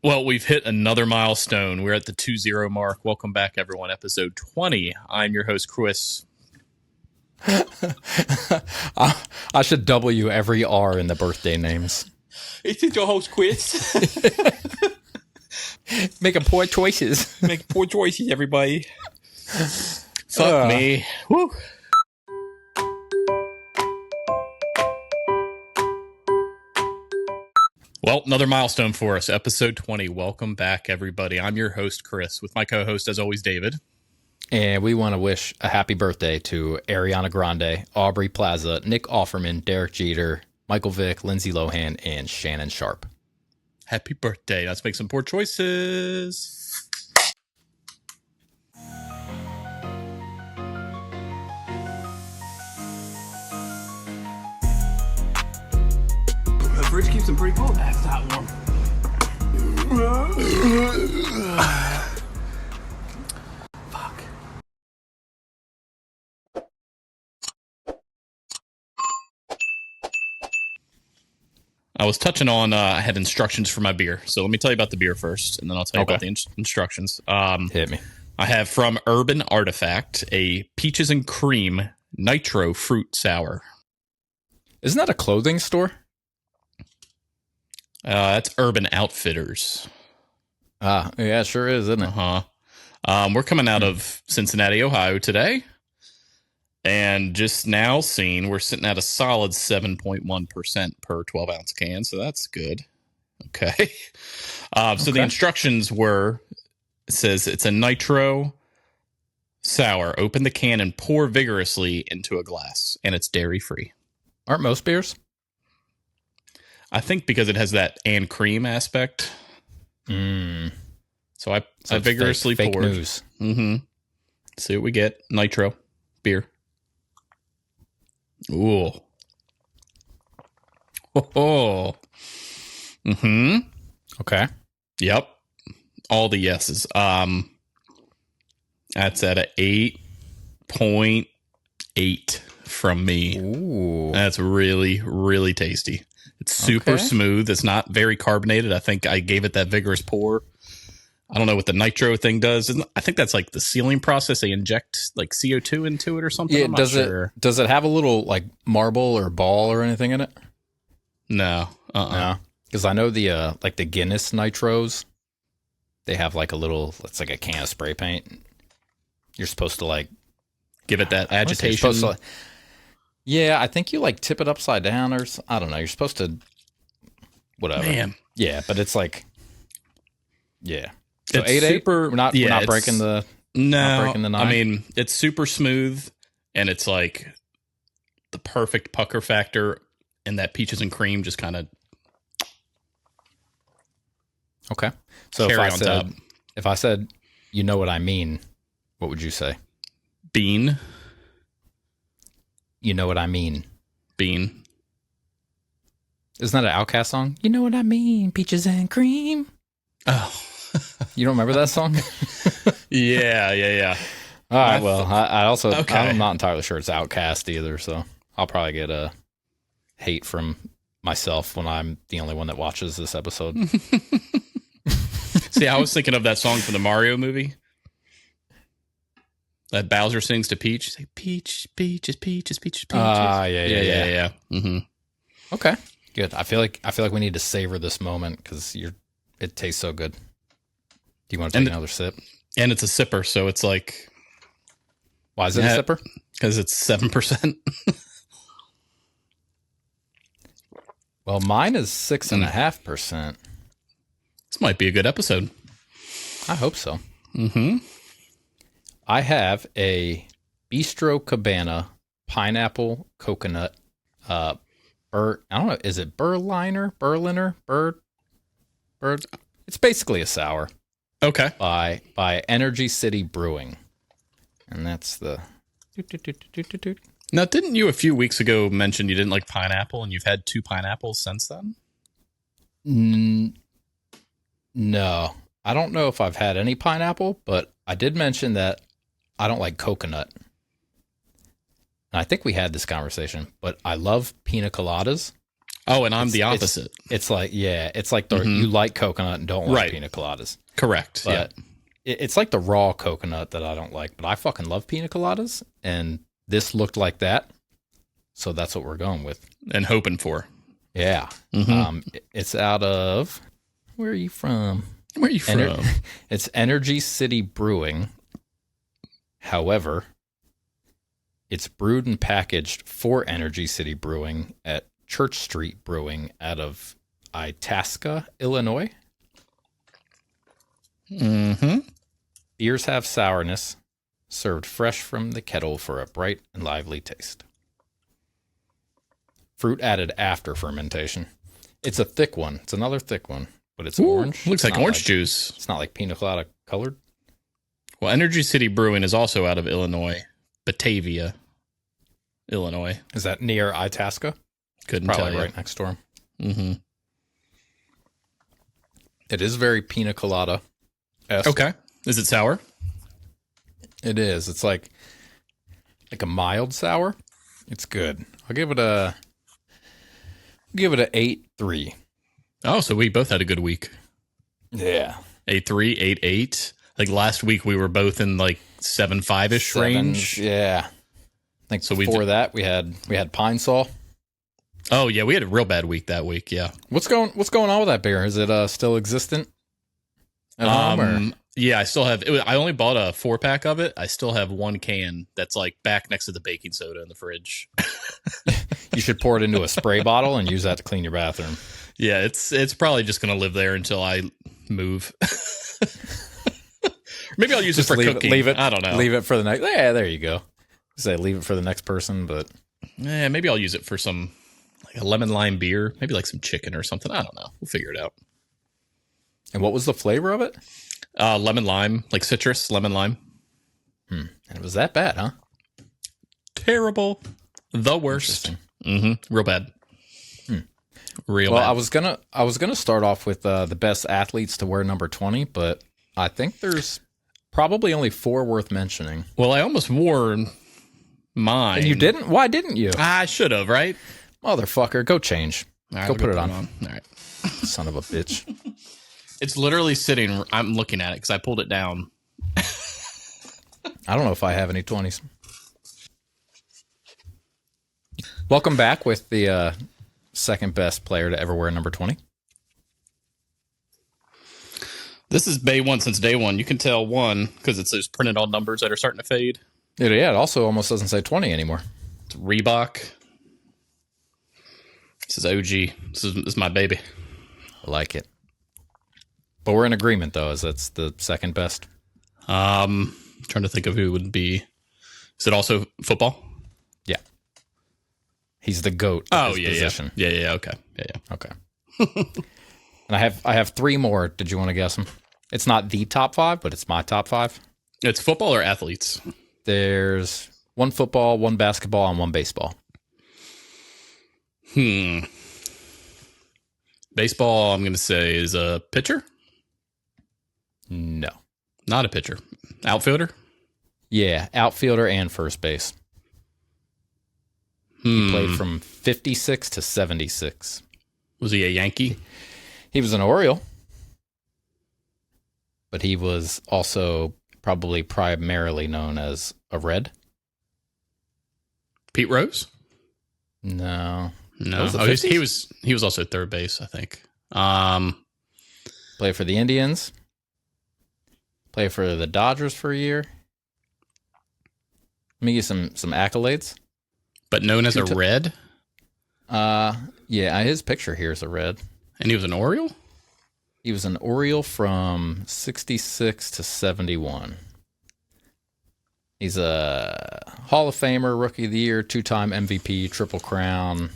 Well, we've hit another milestone. We're at the 2-0 mark. Welcome back, everyone. Episode 20. I'm your host, Chris. I should W every R in the birthday names. It is your host, Chris. Making poor choices. Make poor choices, everybody. Fuck me. Woo. Well, another milestone for us. Episode 20. Welcome back, everybody. I'm your host, Chris, with my co-host, as always, David. And we want to wish a happy birthday to Ariana Grande, Aubrey Plaza, Nick Offerman, Derek Jeter, Michael Vick, Lindsay Lohan, and Shannon Sharp. Happy birthday. Let's make some poor choices. The fridge keeps them pretty cold. That's not warm. Fuck. I was touching on, I had instructions for my beer. So let me tell you about the beer first, and then I'll tell you about the instructions. Hit me. I have from Urban Artifact a peaches and cream nitro fruit sour. Isn't that a clothing store? That's Urban Outfitters. Yeah, it sure is, isn't it? We're coming out of Cincinnati, Ohio today. And just now seen, we're sitting at a solid 7.1% per 12-ounce can. So that's good. Okay. So the instructions were, it says it's a nitro sour. Open the can and pour vigorously into a glass. And it's dairy-free. Aren't most beers? I think because it has that and cream aspect. So I vigorously fake poured. News. See what we get. Nitro beer. Ooh. Oh. Okay. Yep. All the yeses. That's at a 8.8 from me. Ooh. That's really, really tasty. It's super smooth. It's not very carbonated. I think I gave it that vigorous pour. I don't know what the nitro thing does. I think that's like the sealing process. They inject like CO2 into it or something. Yeah, I'm not does sure. Does it have a little like marble or ball or anything in it? No. No. Because I know the like the Guinness nitros, they have like a little, it's like a can of spray paint. You're supposed to like Give it that agitation. Yeah, I think you like tip it upside down or I don't know. You're supposed to whatever. Man. Yeah, but it's like yeah. So It's 8.8. super. We're not breaking the No. breaking the 9. I mean, it's super smooth, and it's like the perfect pucker factor, and that peaches and cream just kind of Okay. So cherry on top. If I said, you know what I mean, what would you say? Bean. You know what I mean. Bean. Isn't that an Outkast song? You know what I mean, peaches and cream. Oh. You don't remember that song? Yeah. All right. Well, I also Okay. I'm not entirely sure it's Outkast either, so I'll probably get a hate from myself when I'm the only one that watches this episode. See, I was thinking of that song from the Mario movie. That Bowser sings to Peach. Say, Peach, peaches, peaches, peaches, peaches. Yeah. Mm-hmm. Okay, good. I feel like we need to savor this moment because it tastes so good. Do you want to take another sip? And it's a sipper, so it's like, why is it a sipper? Because it's 7%. Well, mine is 6.5%. This might be a good episode. I hope so. I have a Bistro Cabana pineapple coconut. I don't know. Is it Berliner? It's basically a sour. Okay. By Energy City Brewing, and that's the. Now, didn't you a few weeks ago mention you didn't like pineapple, and you've had 2 pineapples since then? No, I don't know if I've had any pineapple, but I did mention that I don't like coconut. And I think we had this conversation, but I love pina coladas. Oh, and I'm the opposite. It's like you like coconut and don't like pina coladas. Correct. But it's like the raw coconut that I don't like, but I fucking love pina coladas, and this looked like that, so that's what we're going with and hoping for. Yeah. It's out of, where are you from? Where are you from? It's Energy City Brewing. However, it's brewed and packaged for Energy City Brewing at Church Street Brewing out of Itasca, Illinois. Beers have sourness, served fresh from the kettle for a bright and lively taste. Fruit added after fermentation. It's a thick one. It's another thick one, but it's orange. Looks like orange juice. It's not like pina colada colored. Well, Energy City Brewing is also out of Illinois, Batavia, Illinois. Is that near Itasca? Couldn't tell you. Right next door. It is very pina colada. Okay. Is it sour? It is. It's like a mild sour. It's good. I'll give it a 8.3. Oh, so we both had a good week. Yeah. 8.3, 8.8. Like last week we were both in like 7.5-ish range. Yeah. I think so before that we had Pine Sol. Oh yeah, we had a real bad week that week. Yeah. What's going on with that beer? Is it still existent at home? Or? Yeah, I still have. I only bought a 4-pack of it. I still have one can that's like back next to the baking soda in the fridge. You should pour it into a spray bottle and use that to clean your bathroom. Yeah, it's probably just gonna live there until I move. Maybe I'll use it for cooking. Leave it. I don't know. Leave it for the next. Yeah, there you go. Say leave it for the next person, but yeah, maybe I'll use it for some like a lemon lime beer. Maybe like some chicken or something. I don't know. We'll figure it out. And what was the flavor of it? Lemon lime, like citrus lemon lime. And it was that bad, huh? Terrible. The worst. Real bad. Real bad. I was gonna start off with the best athletes to wear number 20, but I think there's probably only 4 worth mentioning. Well, I almost wore mine. And you didn't? Why didn't you? I should have, right? Motherfucker, go change. Right, go put it on. All right. Son of a bitch. It's literally sitting. I'm looking at it because I pulled it down. I don't know if I have any 20s. Welcome back with the second best player to ever wear number 20. This is Bay 1 since day one. You can tell one because it's those printed on numbers that are starting to fade. Yeah, it also almost doesn't say 20 anymore. It's Reebok. This is OG. This is my baby. I like it. But we're in agreement, though, as that's the second best. Trying to think of who would be. Is it also football? Yeah. He's the GOAT. Oh, of his position. Yeah. Okay. Yeah. Okay. And I have 3 more. Did you want to guess them? It's not the top 5, but it's my top 5. It's football or athletes? There's 1 football, 1 basketball, and 1 baseball. Baseball, I'm going to say, is a pitcher? No. Not a pitcher. Outfielder? Yeah, outfielder and first base. He played from 56 to 76. Was he a Yankee? He was an Oriole. But he was also probably primarily known as a Red. Pete Rose? No. He was also third base, I think. Played for the Indians. Played for the Dodgers for a year. Let me give you some accolades. But known as a Red? Yeah, his picture here is a Red. And he was an Oriole? He was an Oriole from 66 to 71. He's a Hall of Famer, Rookie of the Year, 2-time MVP, Triple Crown,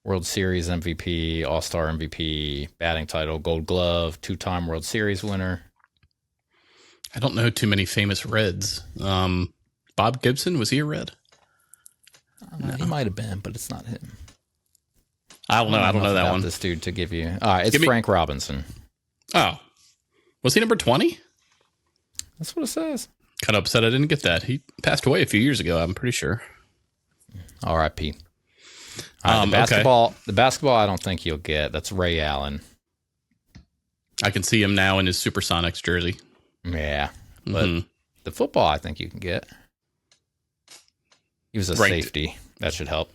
World Series MVP, All-Star MVP, batting title, Gold Glove, 2-time World Series winner. I don't know too many famous Reds. Bob Gibson, was he a Red? No. He might have been, but it's not him. I don't know. I don't know that one. This dude to give you. It's Frank Robinson. Oh, was he number 20? That's what it says. Kind of upset I didn't get that. He passed away a few years ago, I'm pretty sure. R.I.P. The basketball, I don't think you'll get. That's Ray Allen. I can see him now in his Supersonics jersey. Yeah, but the football, I think you can get. He was a safety. That should help.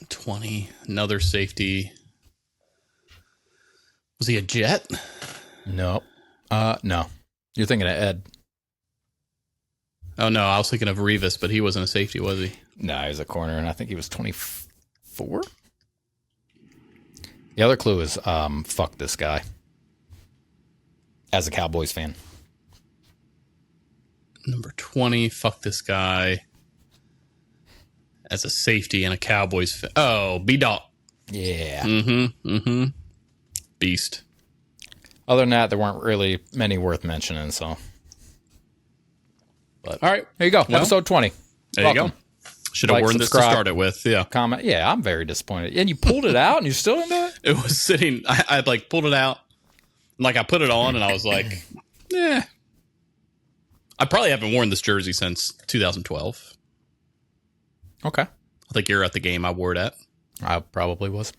20, another safety. Was he a Jet? No. No. You're thinking of Ed. Oh, no, I was thinking of Revis, but he wasn't a safety, was he? No, he was a corner, and I think he was 24. The other clue is fuck this guy. As a Cowboys fan. Number 20, fuck this guy. As a safety and a Cowboys fan. Oh, B-Dot. Yeah. Beast. Other than that, there weren't really many worth mentioning, so. But all right. There you go. Well, episode 20. There you go. Should have worn this to start it with. Yeah. Comment. Yeah, I'm very disappointed. And you pulled it out and you still didn't do it? It was sitting, I like pulled it out. Like I put it on and I was like, I probably haven't worn this jersey since 2012. Okay. I think you're at the game I wore it at. I probably was.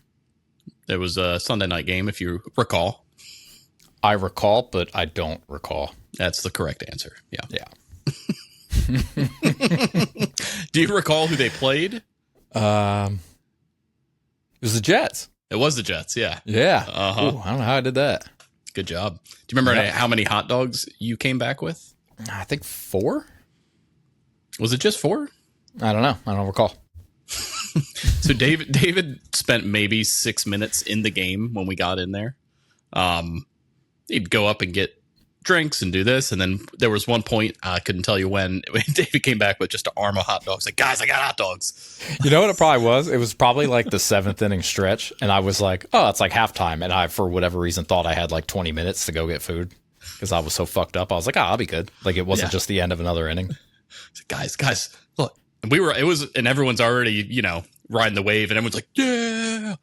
It was a Sunday night game, if you recall. I recall, but I don't recall. That's the correct answer. Yeah. Yeah. Do you recall who they played? It was the Jets. It was the Jets, yeah. Yeah. Uh-huh. Ooh, I don't know how I did that. Good job. Do you remember how many hot dogs you came back with? I think 4. Was it just 4? I don't know. I don't recall. So David spent maybe 6 minutes in the game when we got in there. He'd go up and get drinks and do this, and then there was one point, I couldn't tell you when David came back with just an arm of hot dogs. Like, guys, I got hot dogs. You know what it probably was? It was probably like the 7th inning stretch, and I was like, oh, it's like halftime, and I, for whatever reason, thought I had like 20 minutes to go get food because I was so fucked up. I was like, I'll be good. Like, it wasn't just the end of another inning. Guys, look. And and everyone's already, riding the wave, and everyone's like, yeah.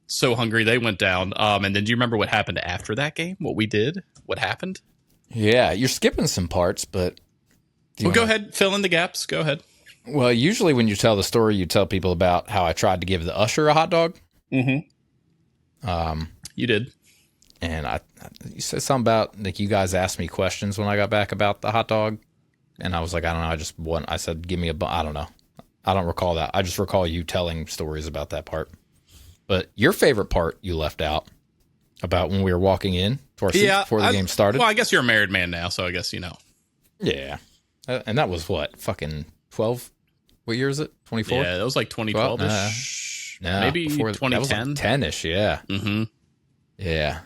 So hungry, they went down. And then do you remember what happened after that game? What we did? What happened? Yeah, you're skipping some parts, but... Go ahead. Fill in the gaps. Go ahead. Well, usually when you tell the story, you tell people about how I tried to give the usher a hot dog. Mm-hmm. You did. And you said something about, like, you guys asked me questions when I got back about the hot dog. And I was like, I don't know. I said, give me I don't know. I don't recall that. I just recall you telling stories about that part. But your favorite part you left out about when we were walking in to our seats before the game started. Well, I guess you're a married man now, so I guess you know. Yeah. And that was what? Fucking 12? What year is it? 24? Yeah, that was like 2012-ish. Maybe 2010. That was like 10-ish, yeah. Mm-hmm. Yeah.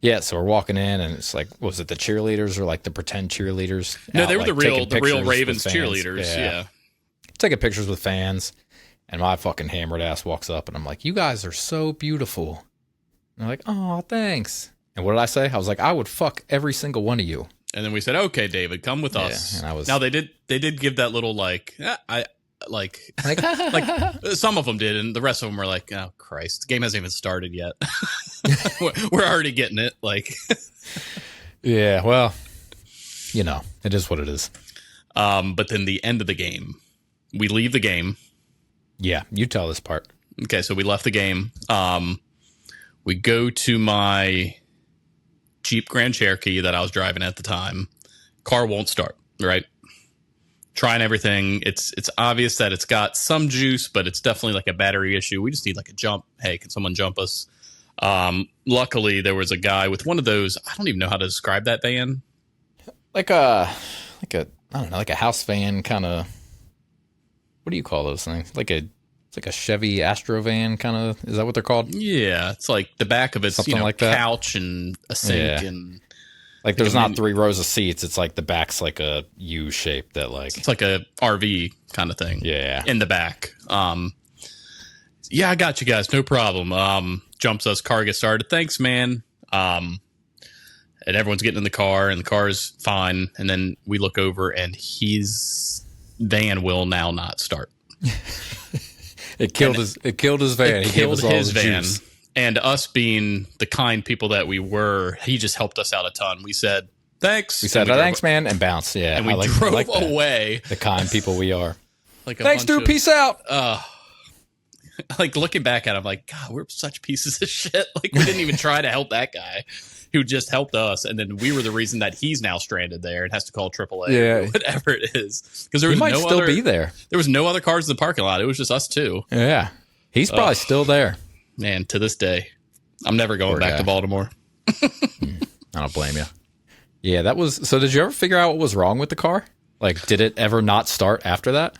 Yeah, so we're walking in, and it's like, was it the cheerleaders or like the pretend cheerleaders? No, they were the real Ravens cheerleaders, yeah. Taking pictures with fans, and my fucking hammered ass walks up, and I'm like, you guys are so beautiful. And they're like, oh, thanks. And what did I say? I was like, I would fuck every single one of you. And then we said, okay, David, come with us. And now they did give that little like some of them did, and the rest of them were like, oh Christ, the game hasn't even started yet. we're already getting it. Like, yeah, well, it is what it is. But then the end of the game, we leave the game. Yeah, you tell this part. Okay, so we left the game. We go to my Jeep Grand Cherokee that I was driving at the time. Car won't start, right? Trying everything. It's obvious that it's got some juice, but it's definitely like a battery issue. We just need like a jump. Hey, can someone jump us? Luckily, there was a guy with one of those. I don't even know how to describe that van. Like a house van kind of. What do you call those things? It's like a Chevy Astro van kind of. Is that what they're called? Yeah, it's like the back of it's something like that. Couch and a sink and. Like there's not 3 rows of seats. It's like the back's like a U shape that like. It's like a RV kind of thing. Yeah. In the back. Yeah, I got you guys. No problem. Jumps us. Car gets started. Thanks, man. And everyone's getting in the car, and the car is fine. And then we look over, and his van will now not start. It killed his van. It killed his van. Juice. And us being the kind people that we were, he just helped us out a ton. We said, thanks. We said, thanks, man, and bounced. Yeah. And we drove away. The kind people we are. like a Thanks, bunch dude. Peace out. Like looking back at it, I'm like, God, we're such pieces of shit. Like we didn't even try to help that guy who just helped us, and then we were the reason that he's now stranded there and has to call AAA or whatever it is. Because there was might still be there. There was no other cars in the parking lot. It was just us two. Yeah, he's probably still there. Man, to this day, I'm never going Poor back guy. to Baltimore. I don't blame you. Yeah, that was. So, did you ever figure out what was wrong with the car? Like, did it ever not start after that?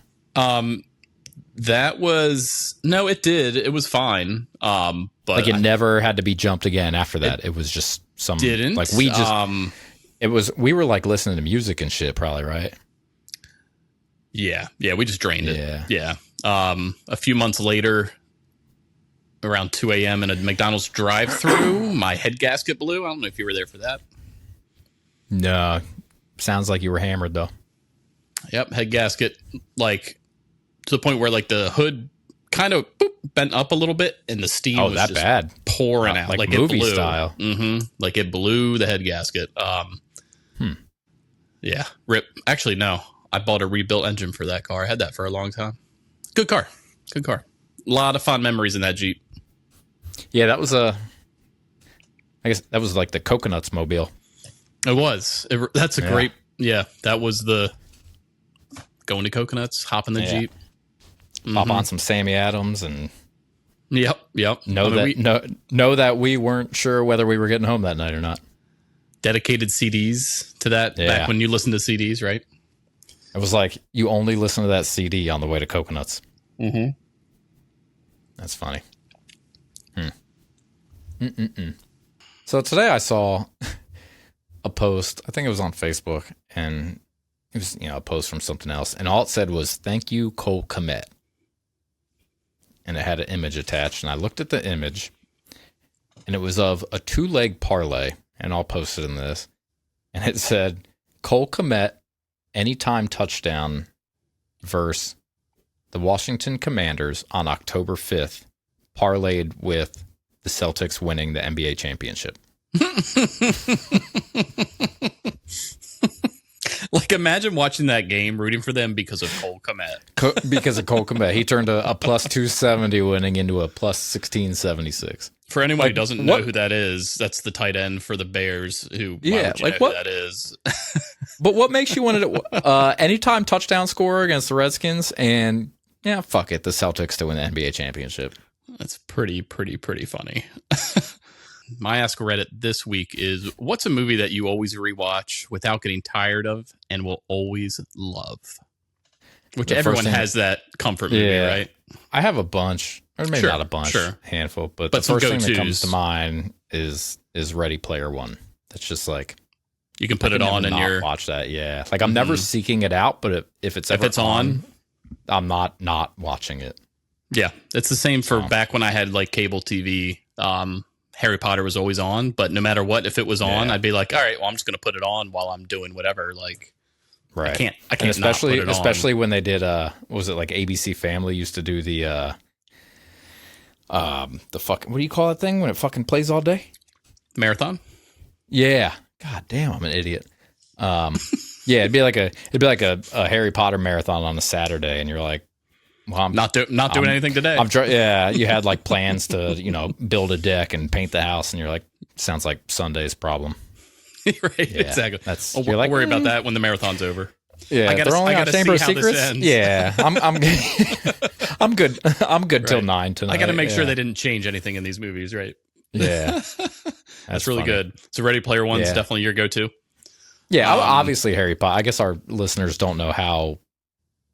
That was no, it did. It was fine. But Like, it never had to be jumped again after that. It was just some. didn't. Like, we just. It was. We were like listening to music and shit, probably, right? Yeah, we just drained it. Yeah. A few months later, around 2 a.m. in a McDonald's drive-thru, my head gasket blew. I don't know if you were there for that. No, sounds like you were hammered though. Yep, head gasket, like to the point where like the hood kind of bent up a little bit, and the steam was that just bad pouring out, like it movie blew. style. Like it blew the head gasket. Yeah, rip. Actually, no, I bought a rebuilt engine for that car. I had that for a long time. Good car. A lot of fond memories in that Jeep. Yeah, that was I guess that was like the Coconuts mobile. It was. That's a great. Yeah, that was the going to Coconuts, hop in the Jeep, Hop on some Sammy Adams, and Yep. know that we weren't sure whether we were getting home that night or not. Dedicated CDs to that back when you listened to CDs, right? It was like you only listen to that CD on the way to Coconuts. Mm-hmm. That's funny. So today I saw a post. I think it was on Facebook, and it was a post from something else, and all it said was "Thank you, Cole Komet," and it had an image attached. And I looked at the image, and it was of a 2-leg parlay, and I'll post it in this, and it said Cole Komet anytime touchdown versus the Washington Commanders on October 5th, parlayed with the Celtics winning the NBA championship. Like, imagine watching that game, rooting for them because of Cole Komet. Because of Cole Komet. He turned a plus 270 winning into a plus 1676. For anyone who doesn't know who that is, that's the tight end for the Bears. Who that is? But what makes you want to anytime touchdown scorer against the Redskins, and fuck it, the Celtics to win the NBA championship. That's pretty funny. My Ask Reddit this week is, what's a movie that you always rewatch without getting tired of and will always love? Which everyone has that comfort movie, right? I have a bunch, or maybe not a bunch, handful, but the first thing that comes to mind is Ready Player One. That's just like, you can put it on and you're watch that. Yeah, like I'm never seeking it out, but if it's on, I'm not watching it. Yeah, it's the same for back when I had like cable TV. Harry Potter was always on, but no matter what, if it was on, I'd be like, all right, well, I'm just going to put it on while I'm doing whatever. Like, I can't and especially when they did, what was it, like ABC Family used to do the fucking, what do you call that thing when it fucking plays all day? Marathon? Yeah. God damn, I'm an idiot. Yeah, it'd be like a Harry Potter marathon on a Saturday, and you're like, well, I'm not doing anything today. You had like plans to, build a deck and paint the house, and you're like, sounds like Sunday's problem. Right, exactly. You're like, worry about that when the marathon's over. Yeah, they're only on Chamber of Secrets. Yeah, I'm good. I'm good till 9 tonight. I got to make sure they didn't change anything in these movies, right? Yeah, that's really good. So Ready Player One's definitely your go-to. Yeah, obviously Harry Potter. I guess our listeners don't know how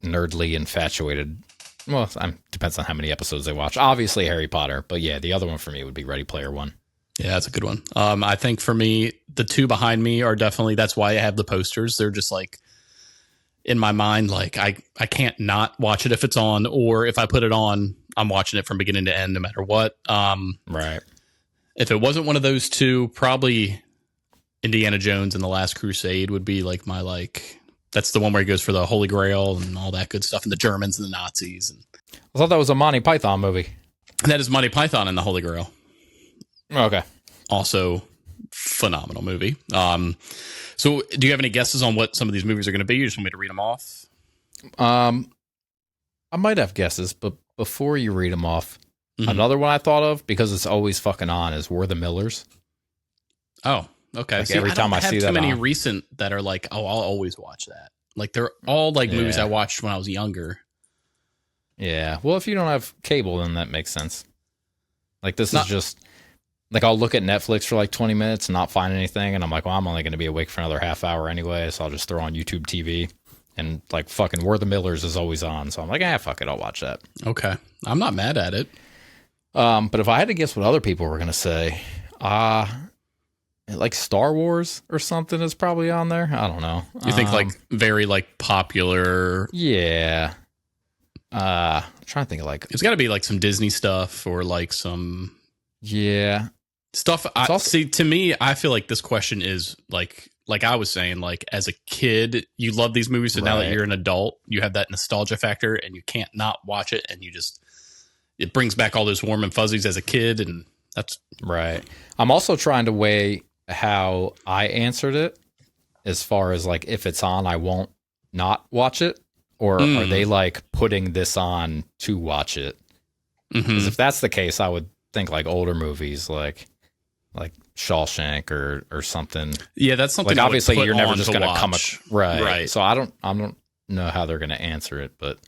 nerdly infatuated. Well, depends on how many episodes they watch. Obviously Harry Potter, but yeah, the other one for me would be Ready Player One. Yeah, that's a good one. I think for me, the two behind me are definitely, that's why I have the posters. They're just like, in my mind, like I can't not watch it if it's on, or if I put it on, I'm watching it from beginning to end, no matter what. Right. If it wasn't one of those two, probably Indiana Jones and the Last Crusade would be like my that's the one where he goes for the Holy Grail and all that good stuff, and the Germans and the Nazis. And I thought that was a Monty Python movie. That is Monty Python and the Holy Grail. Okay. Also, phenomenal movie. So do you have any guesses on what some of these movies are going to be? You just want me to read them off? I might have guesses, but before you read them off, Mhm. another one I thought of because it's always fucking on is We're the Millers. Oh, okay. Like, every time I see have that too many on. recent that are like, oh, I'll always watch that. Like they're all like movies Yeah. I watched when I was younger. Yeah. Well, if you don't have cable, then that makes sense. Like this is just like I'll look at Netflix for like 20 minutes and not find anything, and I'm like, well, I'm only going to be awake for another half hour anyway, so I'll just throw on YouTube TV, and like fucking We're the Millers is always on, so I'm like, fuck it, I'll watch that. Okay, I'm not mad at it. But if I had to guess what other people were going to say, like Star Wars or something is probably on there. I don't know. You think like very like popular? Yeah. I'm trying to think of like, It's got to be like some Disney stuff or like some yeah. stuff. Also, To me, I feel like this question is like I was saying, like as a kid, you love these movies. So now that Right. you're an adult, you have that nostalgia factor and you can't not watch it. And it brings back all those warm and fuzzies as a kid. And that's right. I'm also trying to weigh how I answered it as far as like, if it's on, I won't not watch it. Or are they like putting this on to watch it? Because if that's the case, I would think like older movies like Shawshank or something. Yeah, that's something Like I would obviously put you're never on just to going to come watch. right. So I don't know how they're going to answer it, but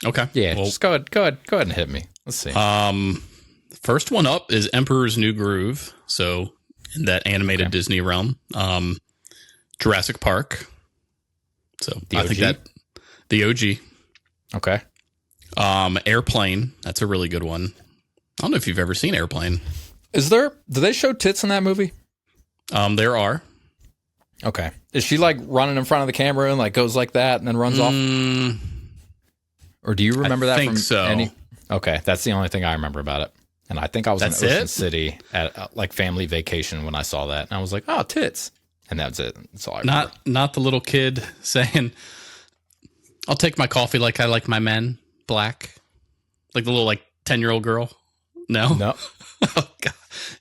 Okay. yeah, Well, just go ahead and hit me. Let's see. first one up is Emperor's New Groove. So in that animated Disney realm, Jurassic Park. So The I think OG? that the OG. Okay. Airplane. That's a really good one. I don't know if you've ever seen Airplane. Do they show tits in that movie? There are. Okay. Is she like running in front of the camera and like goes like that and then runs off? Or do you remember that think from so. any? Okay, that's the only thing I remember about it. And I think I was That's in Ocean it? City at like family vacation when I saw that, and I was like, "Oh, tits," and that's it. That's all I remember. Not the little kid saying, "I'll take my coffee like I like my men black," like the little like 10-year-old girl. No, No. Oh, God.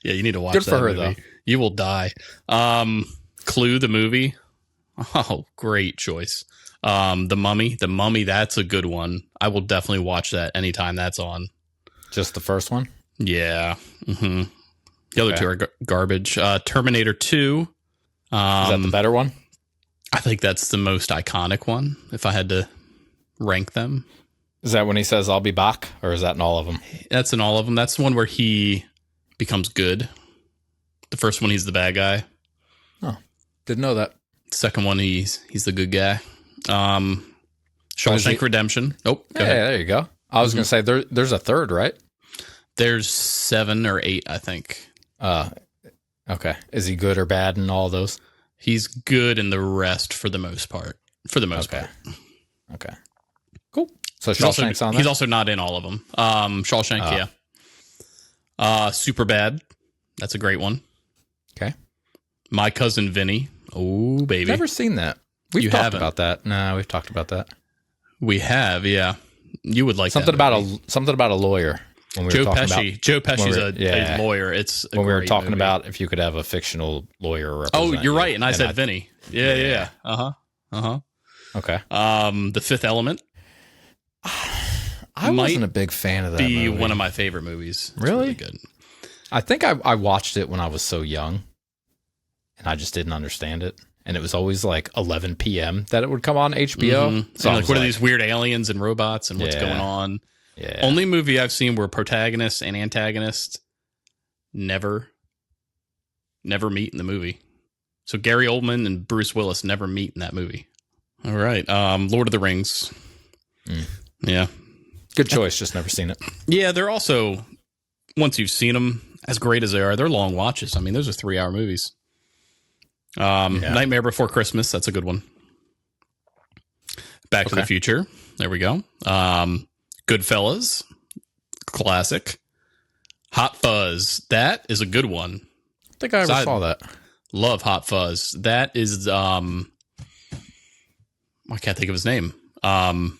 Yeah, you need to watch. Good for that her, movie. though. You will die. Clue the movie. Oh, great choice. The Mummy. That's a good one. I will definitely watch that anytime that's on. Just the first one. Yeah. The other Okay. two are garbage. Terminator 2. Is that the better one? I think that's the most iconic one. If I had to rank them, Is that when he says "I'll be back," or is that in all of them? that's in all of them. That's the one where he becomes good. The first one, he's the bad guy. Oh, didn't know that. Second one, he's the good guy. is Shawshank he- Redemption. Oh, go Yeah, ahead. there you go. I was going to say there's a third, right? There's 7 or 8, I think. Okay. Is he good or bad in all those? He's good in the rest for the most part. For the most Okay. part. Okay. Cool. So He's also, Shawshank's on he's there? also not in all of them. Shawshank, yeah. Super Bad. That's a great one. Okay. My Cousin Vinny. Oh, baby. Never seen that. We've You talked haven't. about that. No, we've talked about that. We have, yeah. You would like Something that about movie. something about a lawyer when we Joe were talking Pesci. about Joe Pesci's when a lawyer. It's a when we were great talking movie. about if you could have a fictional lawyer Oh, represent you're you. right, and I said Vinny. Yeah. Okay. The Fifth Element. I might wasn't a big fan of that Be movie. one of my favorite movies. It's Really? good. I think I watched it when I was so young, and I just didn't understand it. And it was always like 11 p.m. that it would come on HBO. Mhm. So And I like, was what are these weird aliens and robots and what's Yeah. going on? Yeah. Only movie I've seen where protagonist and antagonist never meet in the movie. So Gary Oldman and Bruce Willis never meet in that movie. All right. Lord of the Rings. Yeah. Good choice. Just never seen it. Yeah, they're also, once you've seen them, as great as they are, they're long watches. I mean, those are 3-hour movies. Nightmare Before Christmas. That's a good one. Back to the Future. There we go. Goodfellas. Classic. Hot Fuzz. That is a good one. I think I ever Side- saw that. Love Hot Fuzz. That is, I can't think of his name. Sean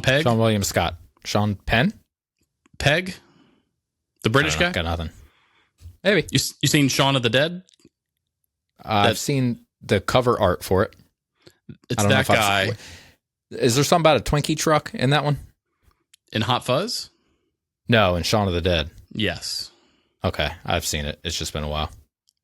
Pegg? Sean William Scott. Sean Penn? Pegg? The British guy? Got nothing. Maybe. You seen Shaun of the Dead? I've seen the cover art for it. It's I don't know that if I've guy. seen- Is there something about a Twinkie truck in that one? In Hot Fuzz? No, in Shaun of the Dead. Yes. Okay, I've seen it. It's just been a while.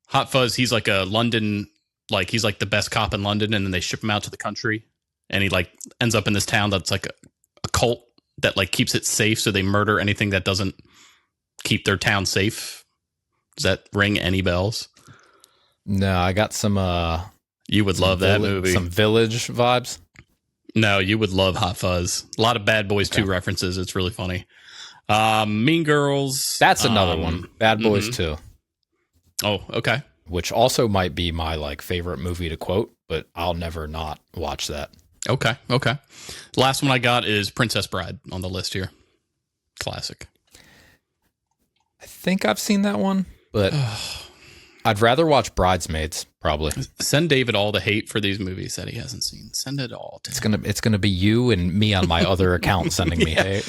Hot Fuzz, he's like a London, like he's like the best cop in London, and then they ship him out to the country, and he like ends up in this town that's like a cult that like keeps it safe, so they murder anything that doesn't keep their town safe. Does that ring any bells? No, I got some You would love that movie. Some Village vibes. No, you would love Hot Fuzz. A lot of Bad Boys 2 references. It's really funny. Mean Girls. That's another one. Bad Boys 2. Oh, okay. Which also might be my like favorite movie to quote, but I'll never not watch that. Okay. The last one I got is Princess Bride on the list here. Classic. I think I've seen that one, but I'd rather watch Bridesmaids, probably. Send David all the hate for these movies that he hasn't seen. Send it all to him. It's gonna be you and me on my other account sending me hate.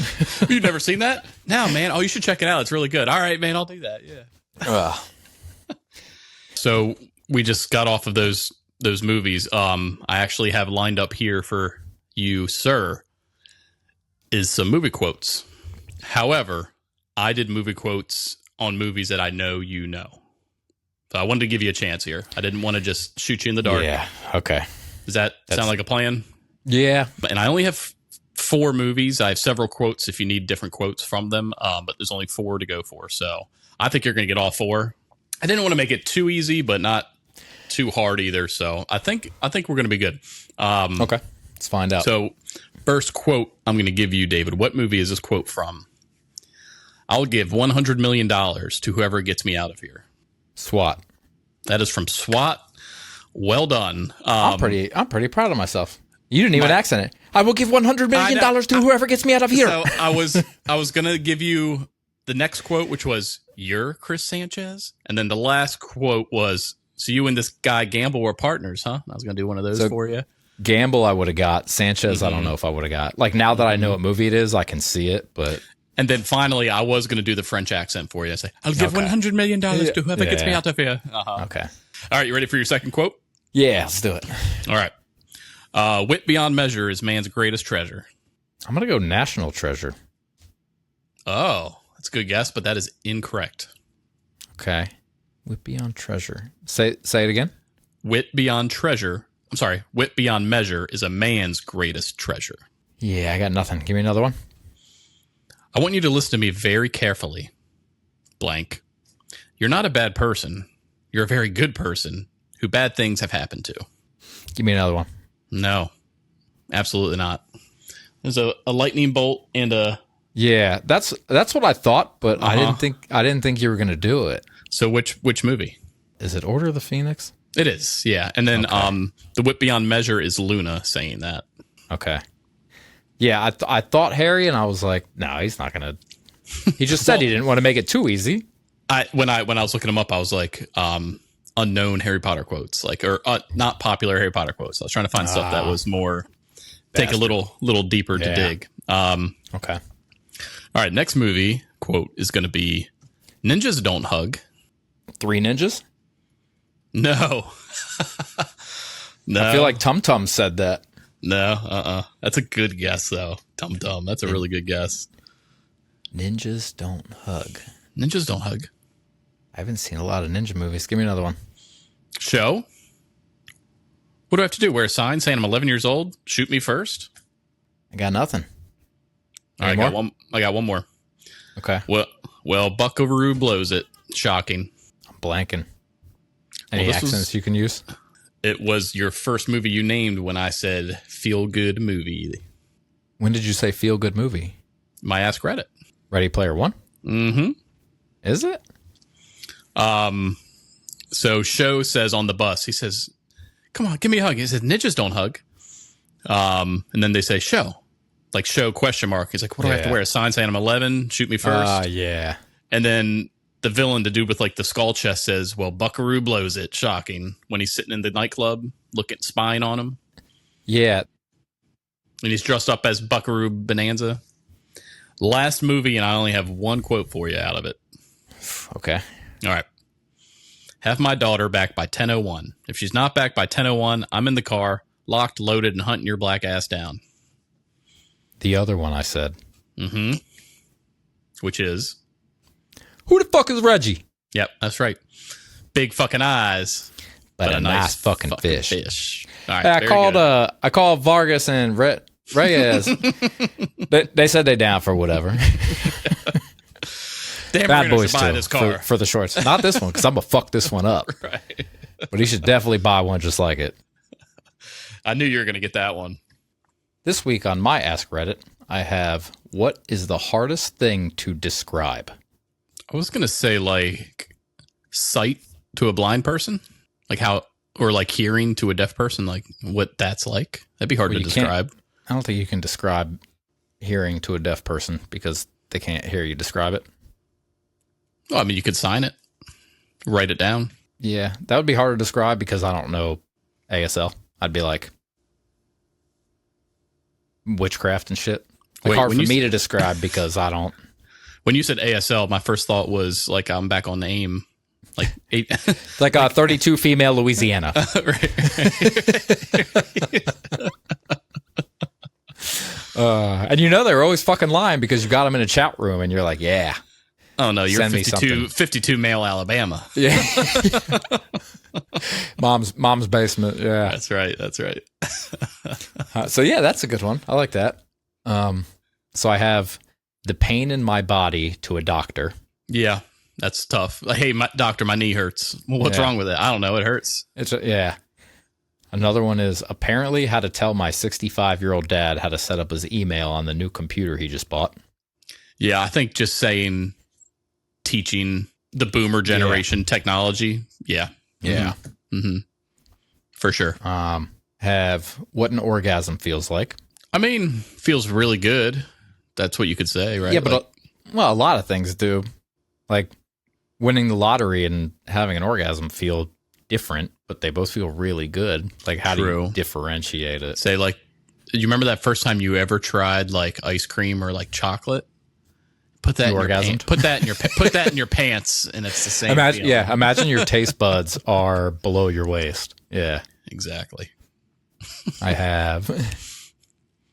You've never seen that? No, man. Oh, you should check it out. It's really good. All right, man. I'll do that. Yeah. So we just got off of those movies. I actually have lined up here for you, sir, is some movie quotes. However, I did movie quotes on movies that I know you know. So I wanted to give you a chance here. I didn't want to just shoot you in the dark. Yeah. Okay. Does that sound like a plan? Yeah. And I only have 4 movies. I have several quotes if you need different quotes from them, but there's only 4 to go for. So I think you're going to get all 4. I didn't want to make it too easy, but not too hard either. So I think we're going to be good. Okay. Let's find out. So first quote I'm going to give you, David. What movie is this quote from? I'll give $100 million to whoever gets me out of here. SWAT. That is from SWAT. Well done. I'm pretty proud of myself. You didn't even accent it. I will give $100 million to whoever gets me out of here. So I was going to give you the next quote, which was, "You're Chris Sanchez." And then the last quote was, "So you and this guy Gamble were partners, huh?" I was going to do one of those for you. Gamble I would have got. Sanchez, I don't know if I would have got. Like, now that I know what movie it is, I can see it, but... And then finally, I was going to do the French accent for you. I say, "I'll give $100 million to whoever gets me out of here." Okay. All right, you ready for your second quote? Yeah, let's do it. All right. Wit beyond measure is man's greatest treasure. I'm going to go National Treasure. Oh, that's a good guess, but that is incorrect. Okay. Wit beyond treasure. Say it again. Wit beyond measure is a man's greatest treasure. Yeah, I got nothing. Give me another one. I want you to listen to me very carefully. Blank. You're not a bad person. You're a very good person who bad things have happened to. Give me another one. No, absolutely not. There's a lightning bolt and a... Yeah, that's what I thought, but I didn't think you were going to do it. So which movie? Is it Order of the Phoenix? It is, yeah. And then the wit beyond measure is Luna saying that. Okay. Yeah, I thought Harry, and I was like, no, he's not going to. He just said he didn't want to make it too easy. When I was looking him up, I was like, unknown Harry Potter quotes, like, or not popular Harry Potter quotes. I was trying to find stuff that was more take a little deeper to dig. Okay. All right, next movie quote is going to be, "Ninjas don't hug." 3 Ninjas? No. No. I feel like Tum Tum said that. No, That's a good guess, though. Tum Tum. That's a really good guess. Ninjas don't hug. Ninjas don't hug. I haven't seen a lot of ninja movies. Give me another one. Show? What do I have to do? Wear a sign saying I'm 11 years old? Shoot me first? I got nothing. All right, I got one more. Okay. Well, Buckaroo blows it. Shocking. I'm blanking. Any accents you can use? It was your first movie you named when I said feel good movie. When did you say feel good movie? My ass credit. Ready Player One? Mm-hmm. Is it? So Show says on the bus, he says, "Come on, give me a hug." He says, "Ninjas don't hug." And then they say, "Show." Like, "Show?" ? He's like, "What do I have to wear? A sign saying I'm 11? Shoot me first?" Yeah. And then the villain, the dude with like the skull chest, says, "Well, Buckaroo blows it." Shocking. When he's sitting in the nightclub, spying on him. Yeah. And he's dressed up as Buckaroo Bonanza. Last movie, and I only have one quote for you out of it. Okay. All right. "Have my daughter back by 10:01. If she's not back by 10:01, I'm in the car, locked, loaded, and hunting your black ass down." the other one I said. Mm-hmm. Which is? Who the fuck is Reggie? Yep, that's right. Big fucking eyes. But a nice fucking fish. All right, I called Vargas and Reyes. they said they down for whatever. Damn, Bad boys buy too this car. for the shorts. Not this one because I'm gonna fuck this one up. Right. But he should definitely buy one just like it. I knew you were gonna get that one. This week on my Ask Reddit, I have what is the hardest thing to describe? I was gonna say like sight to a blind person, like how, or like hearing to a deaf person, like what that's like. That'd be hard to describe. I don't think you can describe hearing to a deaf person because they can't hear you describe it. Well, I mean, you could sign it, write it down. Yeah, that would be hard to describe because I don't know ASL. I'd be like witchcraft and shit. Like Wait, hard when for you me to describe because I don't. When you said ASL, my first thought was like I'm back on the AIM, like 8. It's like a 32 female Louisiana. And you know they're always fucking lying because you got them in a chat room and you're like, yeah. Oh no, you're Send me 52 male Alabama. Yeah. mom's basement. Yeah. That's right. So yeah, that's a good one. I like that. So I have the pain in my body to a doctor. Yeah, that's tough. Like, hey, doctor, my knee hurts. Well, what's wrong with it? I don't know. It hurts. Yeah. Another one is apparently how to tell my 65-year-old dad how to set up his email on the new computer he just bought. Yeah, I think just saying teaching the boomer generation technology. Yeah. Yeah. Mm-hmm. For sure. Have what an orgasm feels like. I mean, feels really good. That's what you could say, right? Yeah, but a lot of things do. Like winning the lottery and having an orgasm feel different, but they both feel really good. Like how do you differentiate it? Say like, you remember that first time you ever tried like ice cream or like chocolate? Put that in orgasm. Put that in your pants, and it's the same. Imagine your taste buds are below your waist. Yeah, exactly. I have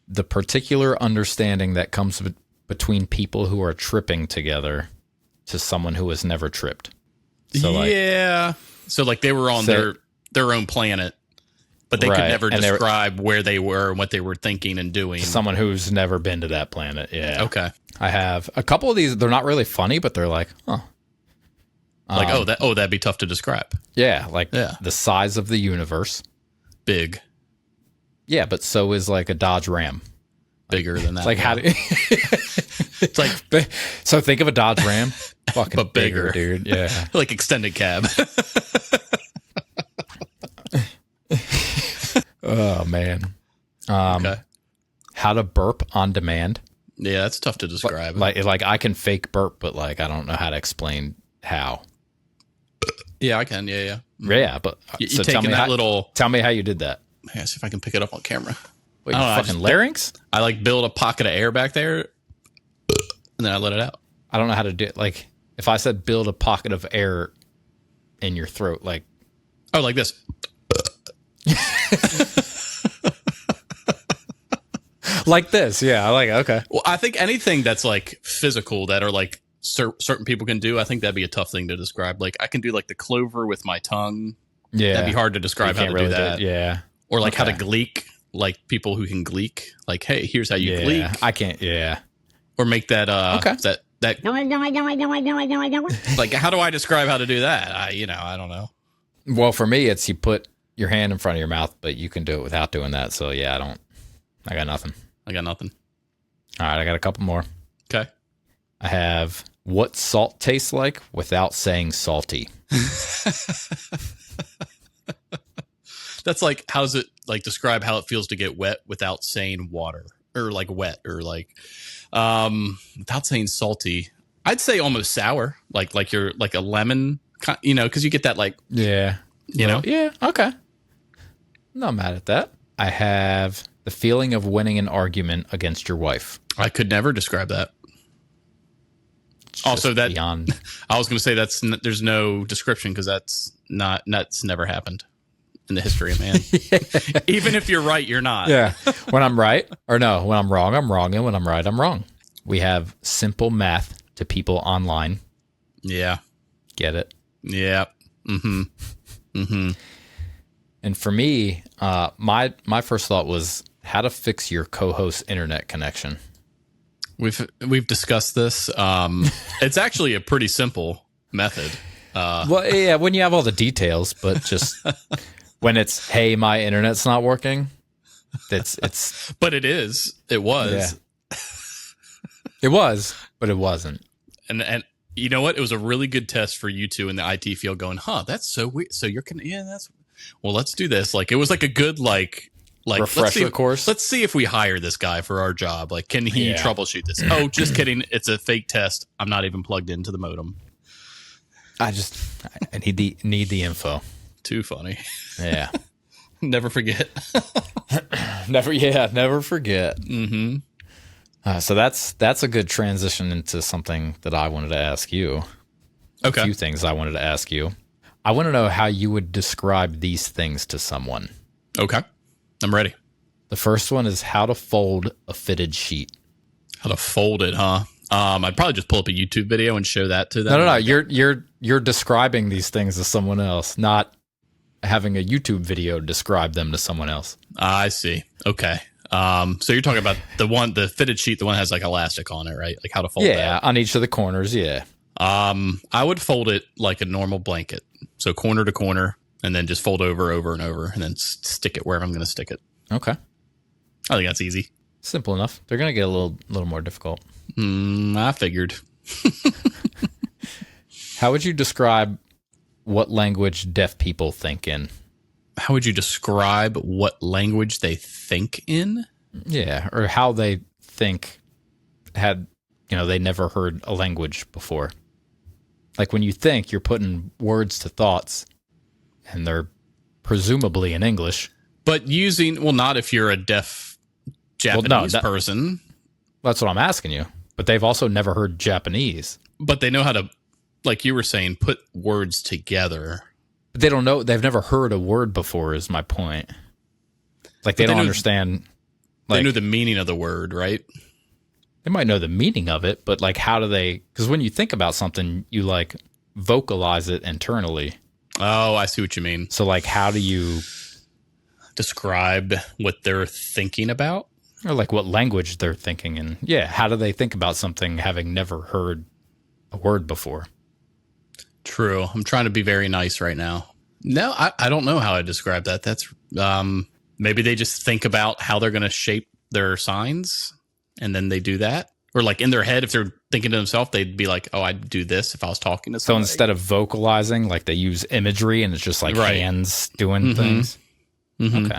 the particular understanding that comes between people who are tripping together to someone who has never tripped. So so like they were on their own planet, but they could never describe where they were and what they were thinking and doing. Someone who's never been to that planet. Yeah. Okay. I have a couple of these. They're not really funny, but they're like, huh. Like, that'd be tough to describe. Yeah. Like the size of the universe. Big. Yeah, but so is like a Dodge Ram. Bigger than that. It's like how do it's like so think of a Dodge Ram, fucking but bigger, dude. Yeah. Like extended cab. Oh man. Okay. How to burp on demand. Yeah, that's tough to describe. Like I can fake burp, but like I don't know how to explain how. Yeah, I can. Yeah. Yeah, but so tell me tell me how you did that. Yeah, see if I can pick it up on camera. Wait, fucking larynx? I like build a pocket of air back there, and then I let it out. I don't know how to do it. Like if I said build a pocket of air in your throat, like like this. Like this, yeah. I like it. Okay. Well, I think anything that's like physical that are like certain people can do, I think that'd be a tough thing to describe. Like I can do like the clover with my tongue. Yeah, that'd be hard to describe how to do that. Yeah, or like how to gleek, like people who can gleek. Like, hey, here's how you gleek. I can't. Yeah, or make that. That. Like, how do I describe how to do that? I don't know. Well, for me, it's you put your hand in front of your mouth, but you can do it without doing that. So yeah, I got nothing. All right, I got a couple more. Okay. I have what salt tastes like without saying salty. That's like, how's it like describe how it feels to get wet without saying water or like wet or like without saying salty. I'd say almost sour, like you're like a lemon, because you get that like yeah. Okay. Not mad at that. I have the feeling of winning an argument against your wife. I could never describe that. Also, that beyond. I was going to say there's no description because that's never happened. in the history of man. Even if you're right, you're not. Yeah. When I'm right, or no, when I'm wrong, I'm wrong. And when I'm right, I'm wrong. We have simple math to people online. Yeah. Get it? Yeah. Mm-hmm. Mm-hmm. And for me, my first thought was how to fix your co-host internet connection. We've discussed this. It's actually a pretty simple method. Well, yeah, when you have all the details, but just when it's, hey, my internet's not working, it's. But it is. It was. Yeah. It was, but it wasn't. And you know what? It was a really good test for you two in the IT field. Going, that's so weird. So let's do this. Like it was like a good like refresher course. Let's see if we hire this guy for our job. Like, can he troubleshoot this? Oh, just kidding. It's a fake test. I'm not even plugged into the modem. I need the info. Too funny. Yeah. Never forget. Never forget. Mm-hmm. So that's a good transition into something that I wanted to ask you. Okay. A few things I wanted to ask you. I want to know how you would describe these things to someone. Okay. I'm ready. The first one is how to fold a fitted sheet. How to fold it, huh? I'd probably just pull up a YouTube video and show that to them. No. You're describing these things to someone else, not having a YouTube video describe them to someone else. I see. Okay. So you're talking about the fitted sheet, the one that has like elastic on it, right? Like how to fold that. Yeah, on each of the corners, yeah. I would fold it like a normal blanket. So corner to corner, and then just fold over and over, and then stick it wherever I'm going to stick it. Okay. I think that's easy. Simple enough. They're going to get a little more difficult. I figured. How would you describe what language deaf people think in? How would you describe what language they think in? Yeah, or how they think they never heard a language before. Like when you think, you're putting words to thoughts, and they're presumably in English. But not if you're a deaf Japanese person. That's what I'm asking you. But they've also never heard Japanese. But they know how to, like you were saying, put words together. But they don't know. They've never heard a word before is my point. Like they don't understand. They know the meaning of the word, right? They might know the meaning of it, but like how do they, because when you think about something, you like vocalize it internally. Oh, I see what you mean. So like how do you describe what they're thinking about? Or like what language they're thinking in. Yeah, how do they think about something having never heard a word before? True. I'm trying to be very nice right now. No, I don't know how I describe that. That's maybe they just think about how they're going to shape their signs, and then they do that. Or like in their head, if they're thinking to themselves, they'd be like, oh, I'd do this if I was talking to somebody. So instead of vocalizing, like they use imagery and it's just like hands doing things. Mm-hmm.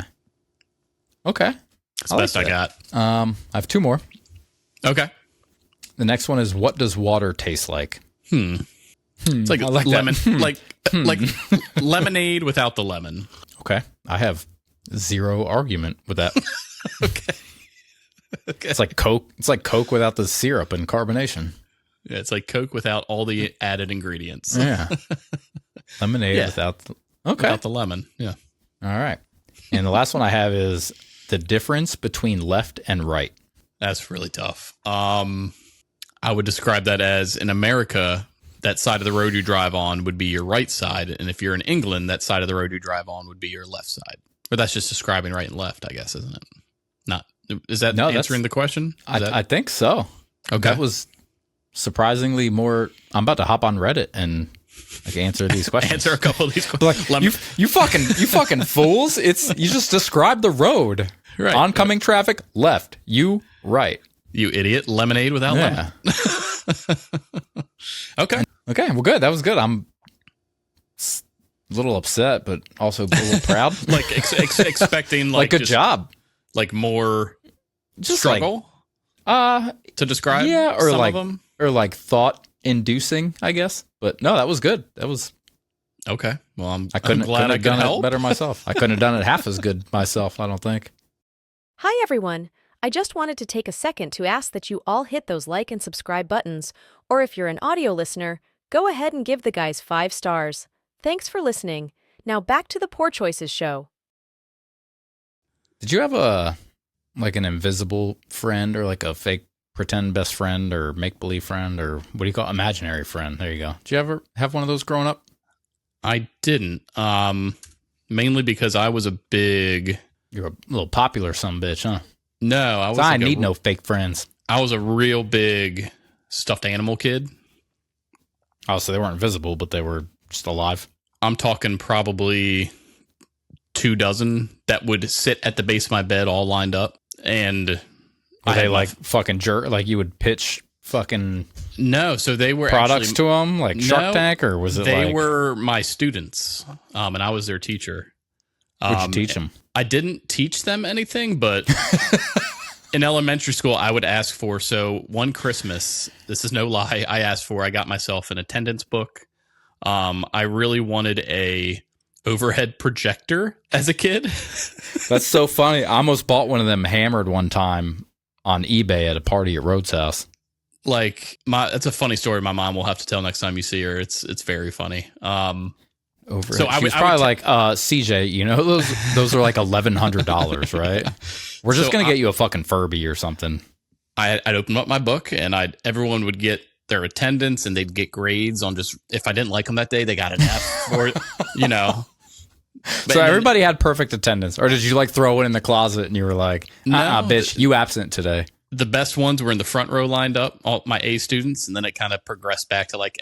Okay. That's the best I got. I have two more. Okay. The next one is, what does water taste like? It's like lemon, like lemonade without the lemon. Okay. I have zero argument with that. Okay. It's like Coke. It's like Coke without the syrup and carbonation. Yeah, it's like Coke without all the added ingredients. Yeah. Lemonade without without the lemon. Yeah. All right. And the last one I have is the difference between left and right. That's really tough. I would describe that as, in America, that side of the road you drive on would be your right side, and if you're in England, that side of the road you drive on would be your left side. Or that's just describing right and left, I guess, isn't it? Not. Is that answering the question? I think so. Okay. That was surprisingly more. I'm about to hop on Reddit and like answer these questions. Answer a couple of these questions. Like, you fucking fools! You just describe the road. Right. Oncoming traffic, left. You right. You idiot! Lemonade without lemon. Okay. Okay. Well, good. That was good. I'm a little upset, but also a little proud. Like expecting like good job. Like more just struggle. To describe. Yeah, or some like of them? or like thought inducing, I guess. But no, that was good. That was okay. Well, I'm glad couldn't I have could done help. it better myself. I couldn't have done it half as good myself, I don't think. Hi, everyone. I just wanted to take a second to ask that you all hit those like and subscribe buttons, or if you're an audio listener, go ahead and give the guys 5 stars. Thanks for listening. Now back to the Poor Choices show. Did you have an invisible friend or like a fake pretend best friend or make-believe friend or what do you call it? Imaginary friend? There you go. Did you ever have one of those growing up? I didn't. Mainly because I was a big... You're a little popular bitch, huh? No, I was. I need no fake friends. I was a real big stuffed animal kid. Oh, so they weren't visible, but they were just alive. I'm talking probably 24 that would sit at the base of my bed all lined up. And Were they like fucking jerk? Like you would pitch fucking no, so they were products actually, to them like Shark Tank, or was it they were my students, and I was their teacher. What'd you teach them? I didn't teach them anything, but in elementary school, I would ask for, so one Christmas, this is no lie, I got myself an attendance book. I really wanted a overhead projector as a kid. That's so funny. I almost bought one of them hammered one time on eBay at a party at Rhodes' house. Like that's a funny story. My mom will have to tell next time you see her. It's very funny. Overhead. So I was probably like, CJ, you know, those are like $1,100, right? We're just going to get you a fucking Furby or something. I'd open up my book and everyone would get their attendance and they'd get grades on just, if I didn't like them that day, they got an F or, you know. But so everybody had perfect attendance, or did you like throw it in the closet and you were like, bitch, you absent today? The best ones were in the front row lined up, all my A students. And then it kind of progressed back to like,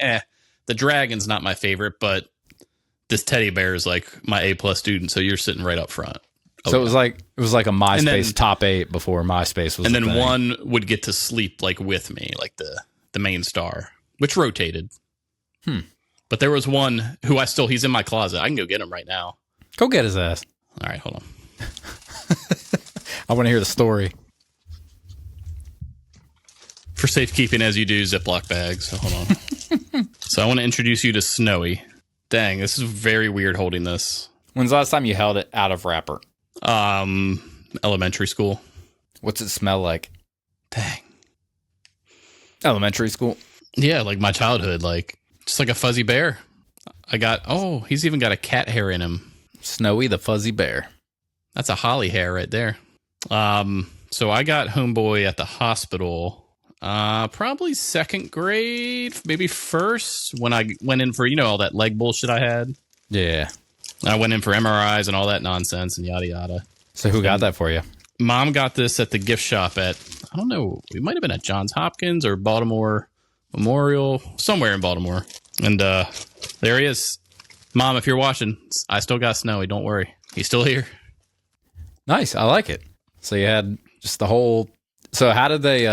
the dragon's not my favorite, but this teddy bear is like my A+ student, so you're sitting right up front. So it was like a MySpace top 8 before MySpace was. And then one would get to sleep like with me, like the main star, which rotated. But there was one who he's in my closet. I can go get him right now. Go get his ass. All right, hold on. I want to hear the story. For safekeeping, as you do, Ziploc bags. So hold on. So I want to introduce you to Snowy. Dang, this is very weird holding this. When's the last time you held it out of wrapper? Elementary school. What's it smell like? Dang. Elementary school? Yeah, like my childhood, like just like a fuzzy bear. He's even got a cat hair in him. Snowy the fuzzy bear. That's a holly hair right there. So I got homeboy at the hospital, probably second grade, maybe first, when I went in for, all that leg bullshit I had. Yeah. I went in for MRIs and all that nonsense and yada yada. So who got that for you? Mom got this at the gift shop at, I don't know, it might have been at Johns Hopkins or Baltimore Memorial, somewhere in Baltimore. And there he is. Mom, if you're watching, I still got Snowy. Don't worry. He's still here. Nice. I like it. So you had just the whole... So how did they...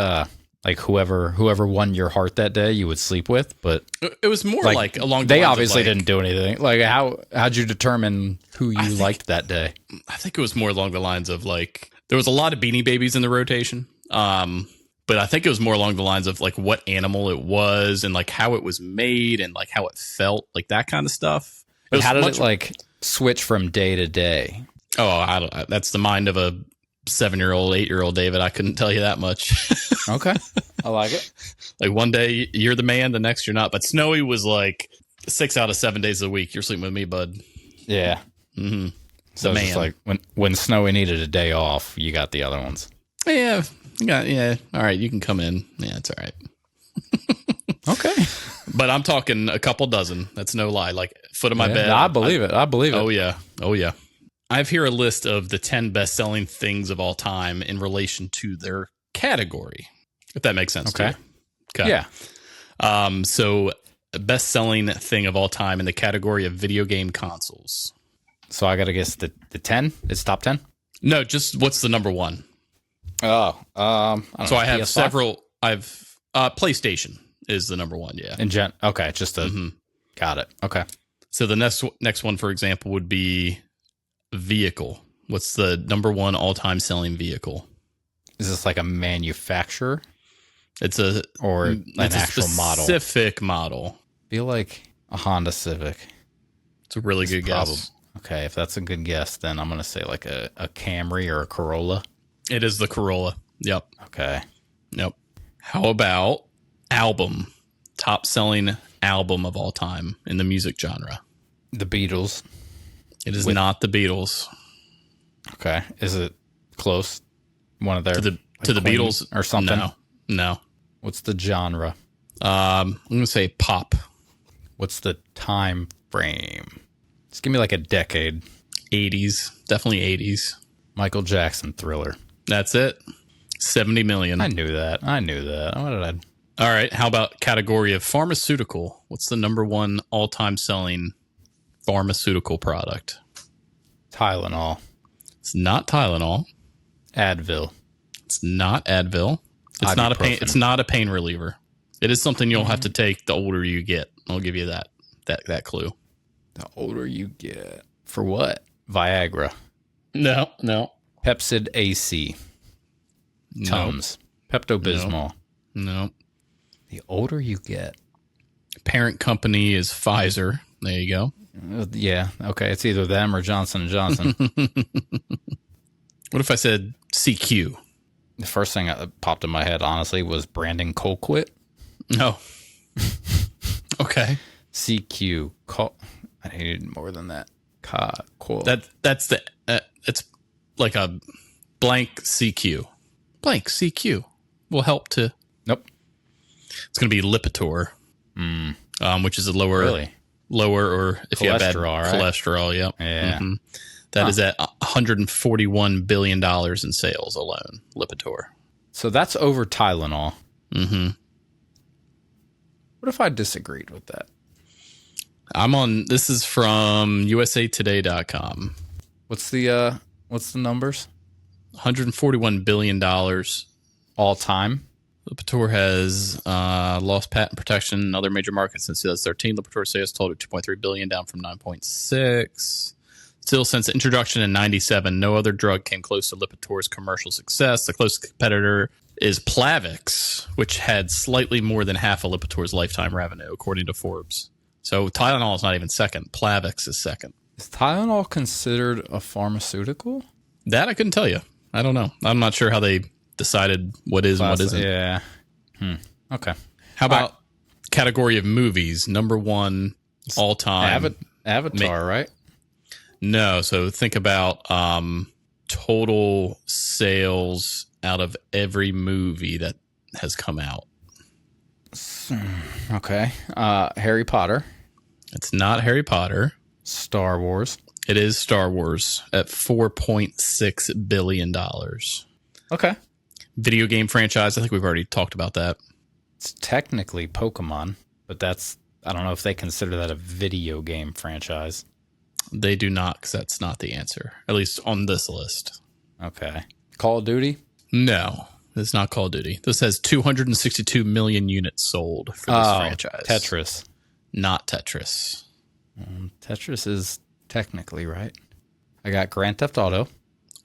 like whoever won your heart that day, you would sleep with, but it was more like along. They obviously didn't do anything. Like how'd you determine who you liked that day? I think it was more along the lines of like there was a lot of Beanie Babies in the rotation, but I think it was more along the lines of like what animal it was and like how it was made and like how it felt, like that kind of stuff. But how did it like switch from day to day? Oh, that's the mind of a 7-year-old, 8-year-old David. I couldn't tell you that much. Okay. I like it. Like one day you're the man, the next you're not. But Snowy was like 6 out of 7 days a week. You're sleeping with me, bud. Yeah. Mm-hmm. So it's just like when Snowy needed a day off, you got the other ones. Yeah. Yeah. All right. You can come in. Yeah, it's all right. Okay. But I'm talking a couple dozen. That's no lie. Like foot of my bed. I believe it. I believe it. Oh, yeah. Oh, yeah. I have here a list of the 10 best-selling things of all time in relation to their category, if that makes sense. Okay. To you. Okay. Yeah. So, best-selling thing of all time in the category of video game consoles. So I got to guess the 10? It's top 10? No, just what's the number one? Oh, I have PS5? Several. PlayStation is the number one. Yeah. Okay, just got it. Okay. So the next one, for example, would be vehicle. What's the number one all-time selling vehicle? Is this like a manufacturer? It's an actual model. Specific model. Feel like a Honda Civic. It's a really good guess. Okay, if that's a good guess, then I'm going to say like a Camry or a Corolla. It is the Corolla. Yep. Okay. Yep. How about album? Top selling album of all time in the music genre. The Beatles. It is not the Beatles. Okay. Is it close? One of their To the Queen Beatles or something? No. What's the genre? I'm gonna say pop. What's the time frame? Just give me like a decade. 80s, definitely 80s. Michael Jackson Thriller. That's it. 70 million. I knew that. What did I? All right. How about category of pharmaceutical? What's the number one all-time selling pharmaceutical product? Tylenol. It's not Tylenol. Advil. It's not Advil. It's not a pain. Ibuprofen. It's not a pain reliever. It is something you'll have to take the older you get. I'll give you that clue. The older you get. For what? Viagra. No. Pepsid AC. Tums. Pepto-Bismol. No. The older you get. Parent company is Pfizer. There you go. Yeah. Okay. It's either them or Johnson & Johnson. What if I said CQ? The first thing that popped in my head, honestly, was Brandon Colquitt. No. Okay. CQ. I needed more than that. That's the. It's like a blank CQ. Blank CQ will help to. Nope. It's going to be Lipitor, which is a lower, or if you have bad cholesterol. Yep. Yeah. Mm-hmm. That is at $141 billion in sales alone. Lipitor. So that's over Tylenol. Mm-hmm. What if I disagreed with that? This is from usatoday.com. What's the numbers? $141 billion. All time? Lipitor has lost patent protection in other major markets since 2013. Lipitor sales totaled $2.3 billion, down from 9.6. Still, since introduction in 97, no other drug came close to Lipitor's commercial success. The closest competitor is Plavix, which had slightly more than half of Lipitor's lifetime revenue, according to Forbes. So Tylenol is not even second. Plavix is second. Is Tylenol considered a pharmaceutical? That I couldn't tell you. I don't know. I'm not sure how they decided what is and what isn't. Yeah. Okay. How about category of movies? Number one all time. Avatar, right? No. So think about total sales out of every movie that has come out. Okay. Harry Potter. It's not Harry Potter. Star Wars. It is Star Wars at $4.6 billion. Okay. Video game franchise. I think we've already talked about that. It's technically Pokemon, but I don't know if they consider that a video game franchise. They do not, because that's not the answer, at least on this list. Okay. Call of Duty? No, it's not Call of Duty. This has 262 million units sold for this franchise. Tetris. Not Tetris. Tetris is technically right. I got Grand Theft Auto.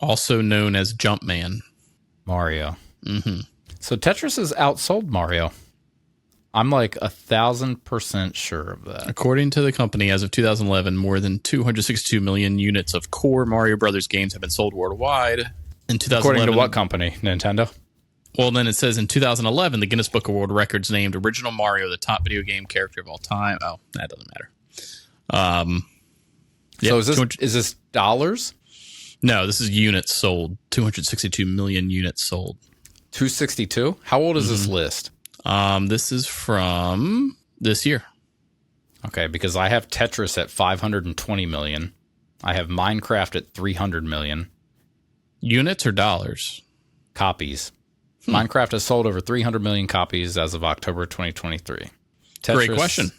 Also known as Jumpman. Mario. Mm-hmm. So Tetris has outsold Mario. I'm like 1,000% sure of that. According to the company, as of 2011, more than 262 million units of core Mario Brothers games have been sold worldwide. In 2011, according to what company? Nintendo? Well, then it says in 2011, the Guinness Book of World Records named Original Mario the top video game character of all time. Oh, that doesn't matter. So is this dollars? No, this is units sold. 262 million units sold. 262? How old is this list? This is from this year. Okay, because I have Tetris at 520 million. I have Minecraft at 300 million. Units or dollars? Copies. Minecraft has sold over 300 million copies as of October 2023. Tetris, great question.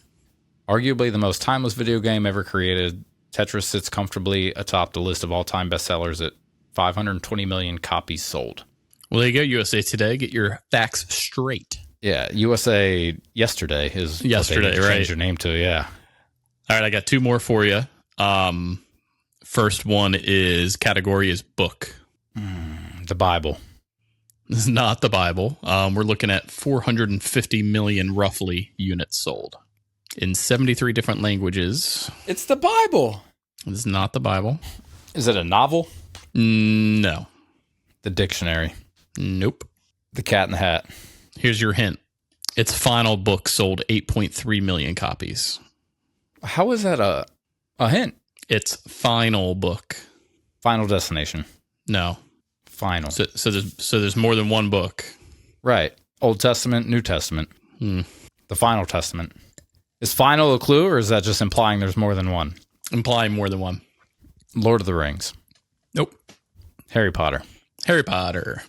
Arguably the most timeless video game ever created, Tetris sits comfortably atop the list of all-time bestsellers at 520 million copies sold. Well, there you go, USA Today. Get your facts straight. Yeah, USA Yesterday is Yesterday, what they right? Change your name to, yeah. All right, I got two more for you. First one is category is book. The Bible. This is not the Bible. We're looking at 450 million roughly units sold in 73 different languages. It's the Bible. This is not the Bible. Is it a novel? No. The dictionary. Nope. The Cat in the Hat. Here's your hint. Its final book sold 8.3 million copies. How is that a hint? Its final book. Final Destination. No. Final. So there's more than one book. Right. Old Testament, New Testament. Hmm. The Final Testament. Is final a clue, or is that just implying there's more than one? Implying more than one. Lord of the Rings. Nope. Harry Potter. Harry Potter.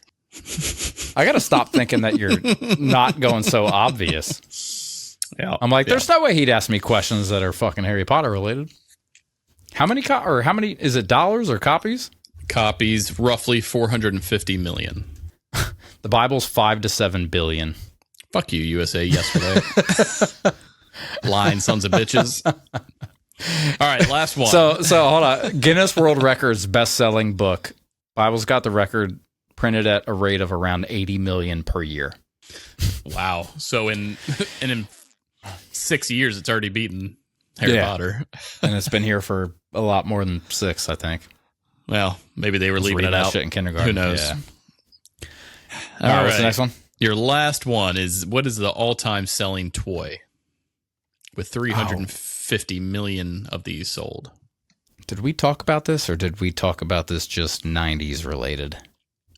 I got to stop thinking that you're not going so obvious. Yeah. I'm like, there's no way he'd ask me questions that are fucking Harry Potter related. How many is it dollars or copies? Copies, roughly 450 million. The Bible's 5 to 7 billion. Fuck you, USA Yesterday. Lying sons of bitches. All right, last one. So hold on. Guinness World Records best-selling book. Bible's got the record printed at a rate of around 80 million per year. Wow. So in 6 years, it's already beaten Harry Potter. And it's been here for a lot more than 6, I think. Well, maybe they were leaving it out. Shit in kindergarten. Who knows? Yeah. All All right, right. what's the next one? Your last one is, what is the all-time selling toy with 350 million of these sold? Did we talk about this, or did we talk about this just 90s related?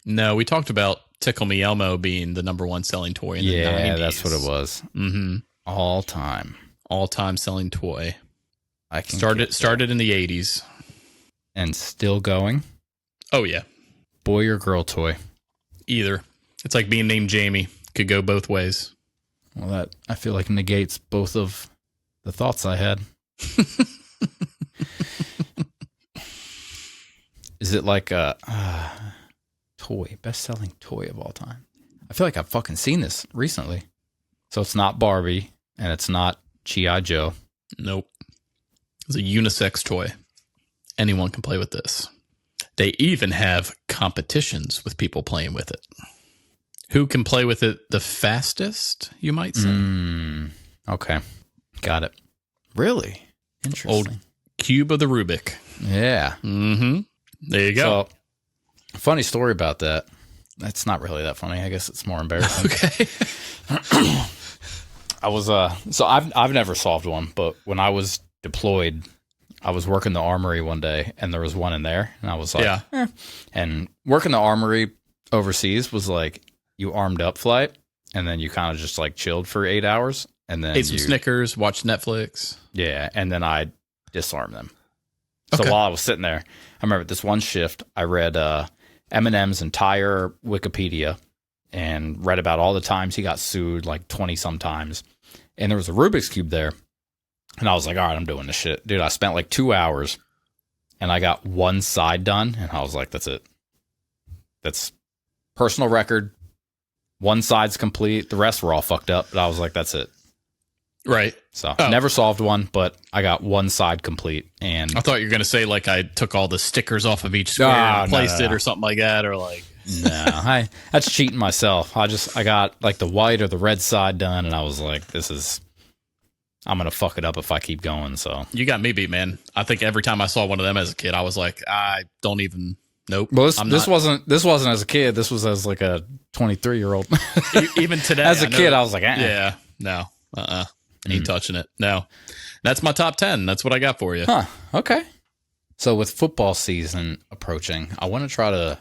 No, we talked about Tickle Me Elmo being the number one selling toy in the 90s. Yeah, that's what it was. Mm-hmm. All-time selling toy. I can Started in the 80s. And still going. Oh, yeah. Boy or girl toy? Either. It's like being named Jamie. Could go both ways. Well, that I feel like negates both of the thoughts I had. Is it like a toy, best-selling toy of all time? I feel like I've fucking seen this recently. So it's not Barbie, and it's not G.I. Joe. Nope. It's a unisex toy. Anyone can play with this. They even have competitions with people playing with it. Who can play with it the fastest, you might say? Okay. Got it. Really? Interesting. Old Cube of the Rubik. Yeah. Mm-hmm. There you go. So, funny story about that. That's not really that funny. I guess it's more embarrassing. Okay. I was so I've never solved one, but when I was deployed, I was working the armory one day, and there was one in there, and I was like, yeah. And working the armory overseas was like you armed up flight, and then you kind of just like chilled for 8 hours, and then ate some Snickers, watched Netflix. Yeah, and then I disarmed them. Okay. So while I was sitting there, I remember this one shift, I read Eminem's entire Wikipedia and read about all the times he got sued, like 20 some times. And there was a Rubik's Cube there. And I was like, all right, I'm doing this shit. Dude, I spent like 2 hours and I got one side done. And I was like, that's it. That's personal record. One side's complete. The rest were all fucked up. But I was like, that's it. Right. So never solved one, but I got one side complete. And I thought you were going to say like I took all the stickers off of each square and placed it or something like that, or like. No, that's cheating myself. I got like the white or the red side done, and I was like, I'm going to fuck it up if I keep going. So you got me beat, man. I think every time I saw one of them as a kid, I was like, I don't even. Nope. Well, this wasn't as a kid. This was as like a 23-year-old. Even today, as a kid, I was like, yeah, no, ain't touching it. No, that's my top 10. That's what I got for you. Huh. Okay. So with football season approaching, I want to try to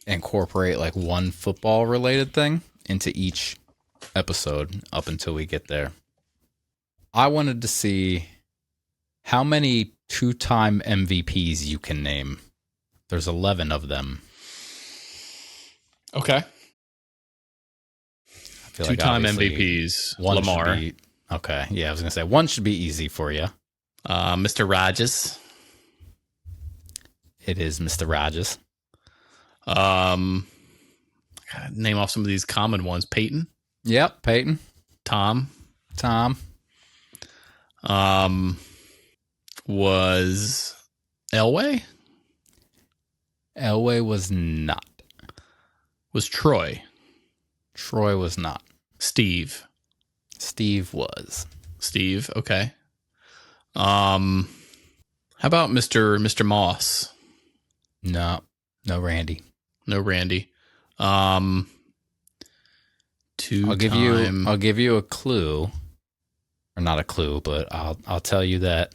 incorporate like one football related thing into each episode up until we get there. I wanted to see how many 2-time MVPs you can name. There's 11 of them. Okay. 2-time like MVPs. Lamar. Okay. Yeah, I was going to say one should be easy for you. Mr. Rogers. It is Mr. Rogers. Name off some of these common ones. Peyton. Yep. Peyton. Tom. Was Elway? Elway was not. Was Troy? Troy was not. Steve was. Steve, okay. How about Mr. Moss? No Randy. No Randy. I'll give you a clue. Or not a clue, but I'll tell you that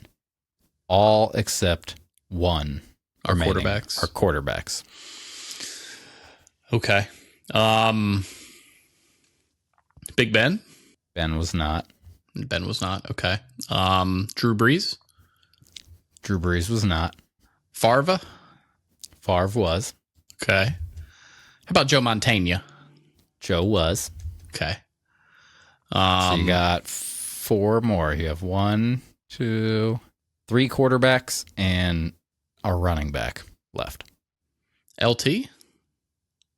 all except one Our remaining quarterbacks. are quarterbacks. Okay. Big Ben? Ben was not. Ben was not. Okay. Drew Brees? Drew Brees was not. Favre? Favre was. Okay. How about Joe Montana? Joe was. Okay. So you got 4 more. You have 1, 2, 3 quarterbacks and a running back left. LT?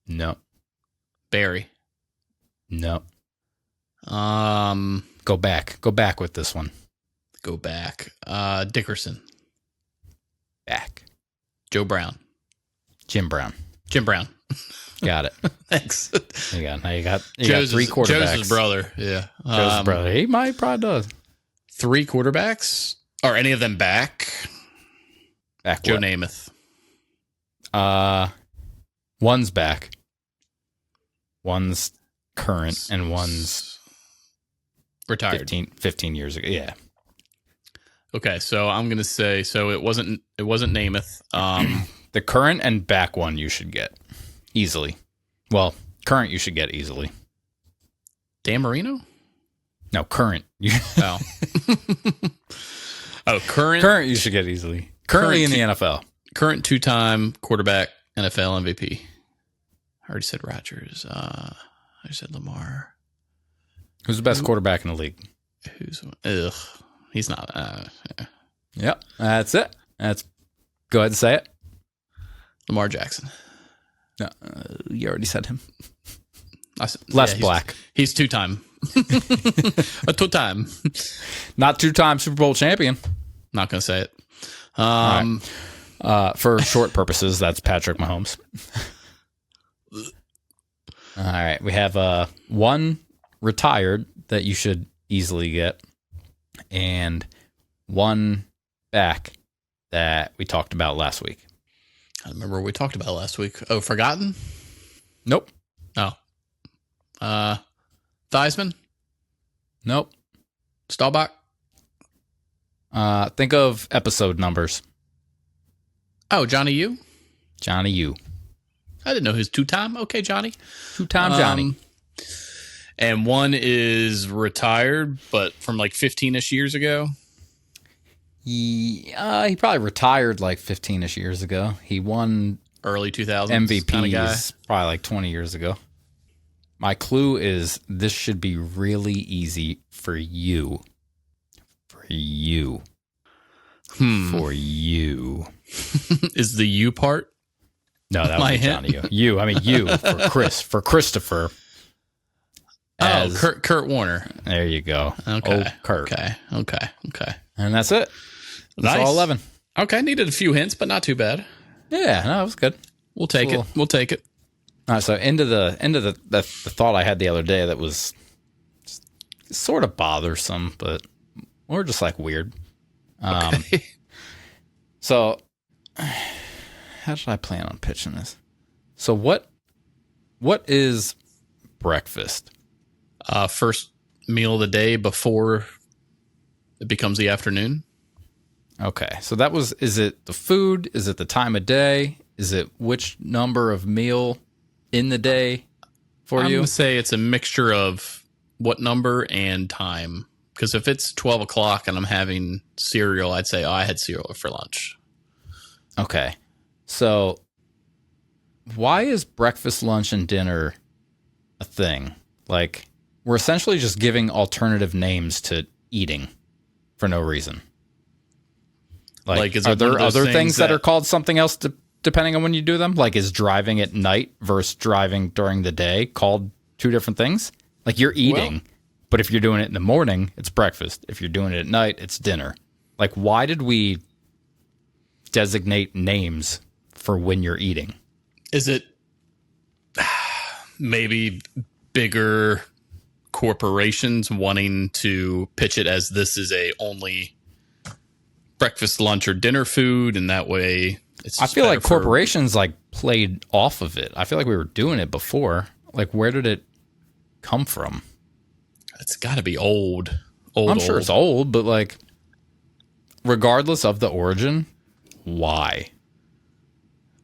No. Barry? No. Go Go back with this one. back. Dickerson? Back. Joe Brown? Jim Brown. Jim Brown. Now Thanks. you got 3 Joe's quarterbacks. his brother. Yeah. Joe's brother. He probably does. 3 quarterbacks? Are any of them back? Back Joe what? Namath. One's back. One's current and one's Retired. 15 years ago. Yeah. Okay, so I'm gonna say it wasn't Namath. The current and back one you should get easily. Well, current you should get easily. Dan Marino? No, current. Oh. Oh, current Current you should get easily. Currently in the NFL. Current 2-time quarterback NFL MVP. I already said Rodgers. I said Lamar. Who's the best quarterback in the league? He's not. Yeah. Yep, that's it. Go ahead and say it. Lamar Jackson. No, you already said him. Less black. He's 2-time. A 2-time. Not 2-time Super Bowl champion. Not gonna say it. All right. For short purposes, that's Patrick Mahomes. All right, we have 1 retired that you should easily get, and 1 back that we talked about last week. I remember what we talked about last week. Oh, forgotten? Nope. Oh. Theismann? Nope. Staubach? Think of episode numbers. Oh, Johnny U? Johnny U. I didn't know he was 2-time. Okay, Johnny. 2-time Johnny. And 1 is retired, but from like 15-ish years ago. He probably retired like 15-ish years ago. He won Early 2000s MVPs kind of guy. probably like 20 years ago. My clue is this should be really easy for you. For you. For you. Is the U part? No, that was Johnny U. You, I mean you for Chris, for Christopher. Kurt Warner. There you go. Okay. Oh, Kurt. Okay. And that's it. That's Nice. all 11. Okay, needed a few hints, but not too bad. Yeah, no, it was good. We'll take it. We'll take it. All right, so into the thought I had the other day that was sort of bothersome, but more just like weird. Okay. So how should I plan on pitching this? So what is breakfast? First meal of the day before it becomes the afternoon. Okay, so is it the food? Is it the time of day? Is it which number of meal in the day for I'm you? going to say it's a mixture of what number and time. Because if it's 12 o'clock and I'm having cereal, I'd say, I had cereal for lunch. Okay, so why is breakfast, lunch, and dinner a thing? Like, we're essentially just giving alternative names to eating for no reason. Like is are it one there of those other things that that are called something else depending on when you do them? Like, is driving at night versus driving during the day called 2 different things? Like, you're eating, but if you're doing it in the morning, it's breakfast. If you're doing it at night, it's dinner. Like, why did we designate names for when you're eating? Is it maybe bigger corporations wanting to pitch it as this is a only breakfast, lunch, or dinner food, and that way it's I feel like corporations like played off of it. I feel like we were doing it before. Like, where did it come from? It's got to be old. I'm sure it's old, but like, regardless of the origin, why?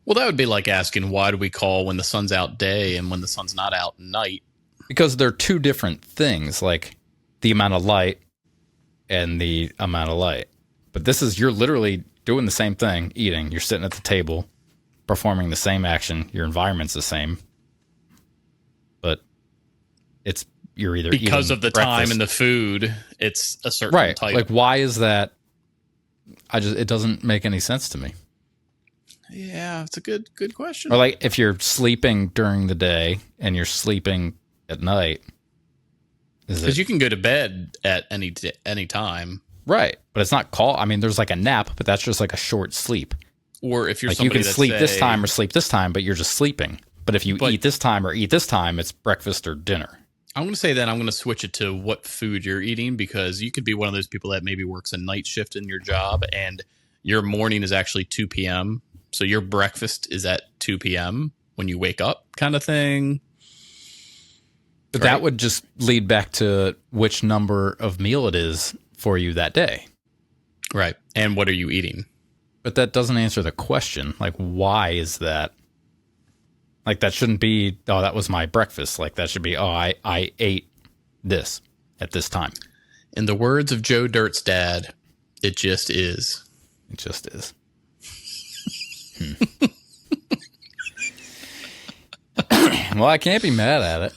Well, that would be like asking why do we call when the sun's out day and when the sun's not out night? Because they're two different things, like the amount of light and the amount of light. But this is, you're literally doing the same thing, eating. You're sitting at the table, performing the same action. Your environment's the same. But you're either because eating of the breakfast. time and the food, it's a certain Right. type. Like, why is that? It doesn't make any sense to me. Yeah, it's a good question. Or like if you're sleeping during the day and you're sleeping at night, Because you can go to bed at any time. Right, but it's not called. I mean, there's like a nap, but that's just like a short sleep. Or if you're like you somebody can that sleep this time or sleep this time, but you're just sleeping. But if you eat this time or eat this time, it's breakfast or dinner. I'm going to say that I'm going to switch it to what food you're eating, because you could be one of those people that maybe works a night shift in your job and your morning is actually 2 p.m. So your breakfast is at 2 p.m. when you wake up, kind of thing. But that would just lead back to which number of meal it is for you that day. Right. And what are you eating? But that doesn't answer the question. Like, why is that? Like, that shouldn't be, oh, that was my breakfast. Like, that should be, oh, I ate this at this time. In the words of Joe Dirt's dad, it just is. It just is. Well, I can't be mad at it.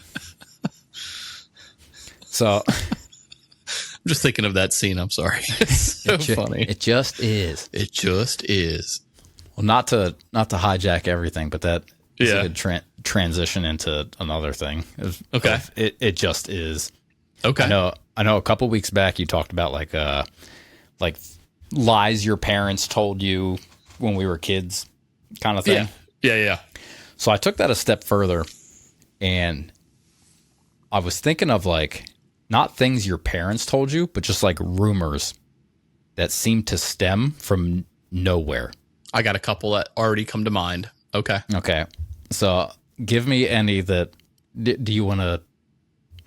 So I'm just thinking of that scene. I'm sorry. It's so funny. It just is. It just is. Well, not to hijack everything, but that is Yeah. a good transition into another thing. Okay. It just is. Okay. I know. A couple weeks back, you talked about like lies your parents told you when we were kids, kind of thing. Yeah. So I took that a step further, and I was thinking of like not things your parents told you, but just like rumors that seem to stem from nowhere. I got a couple that already come to mind. Okay. Okay. So give me any that. Do you want to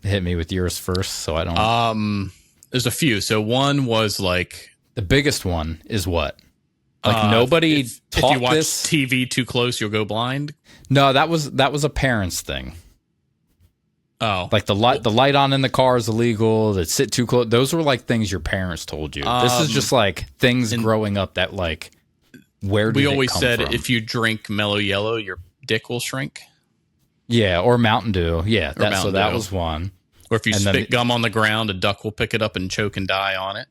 hit me with yours first, so I don't? There's a few. So one was like The biggest one is what? Like nobody if taught you watch this. TV too close, you'll go blind. No, that was a parents thing. Oh, Like the light on in the car is illegal. That sit too close. Those were like things your parents told you. This is just like things growing up that like where did we it always come said from? if you drink Mellow Yellow, your dick will shrink. Yeah, or Mountain Dew. Yeah, so Mountain that Dew. was one. Or if you And then spit gum on the ground, a duck will pick it up and choke and die on it.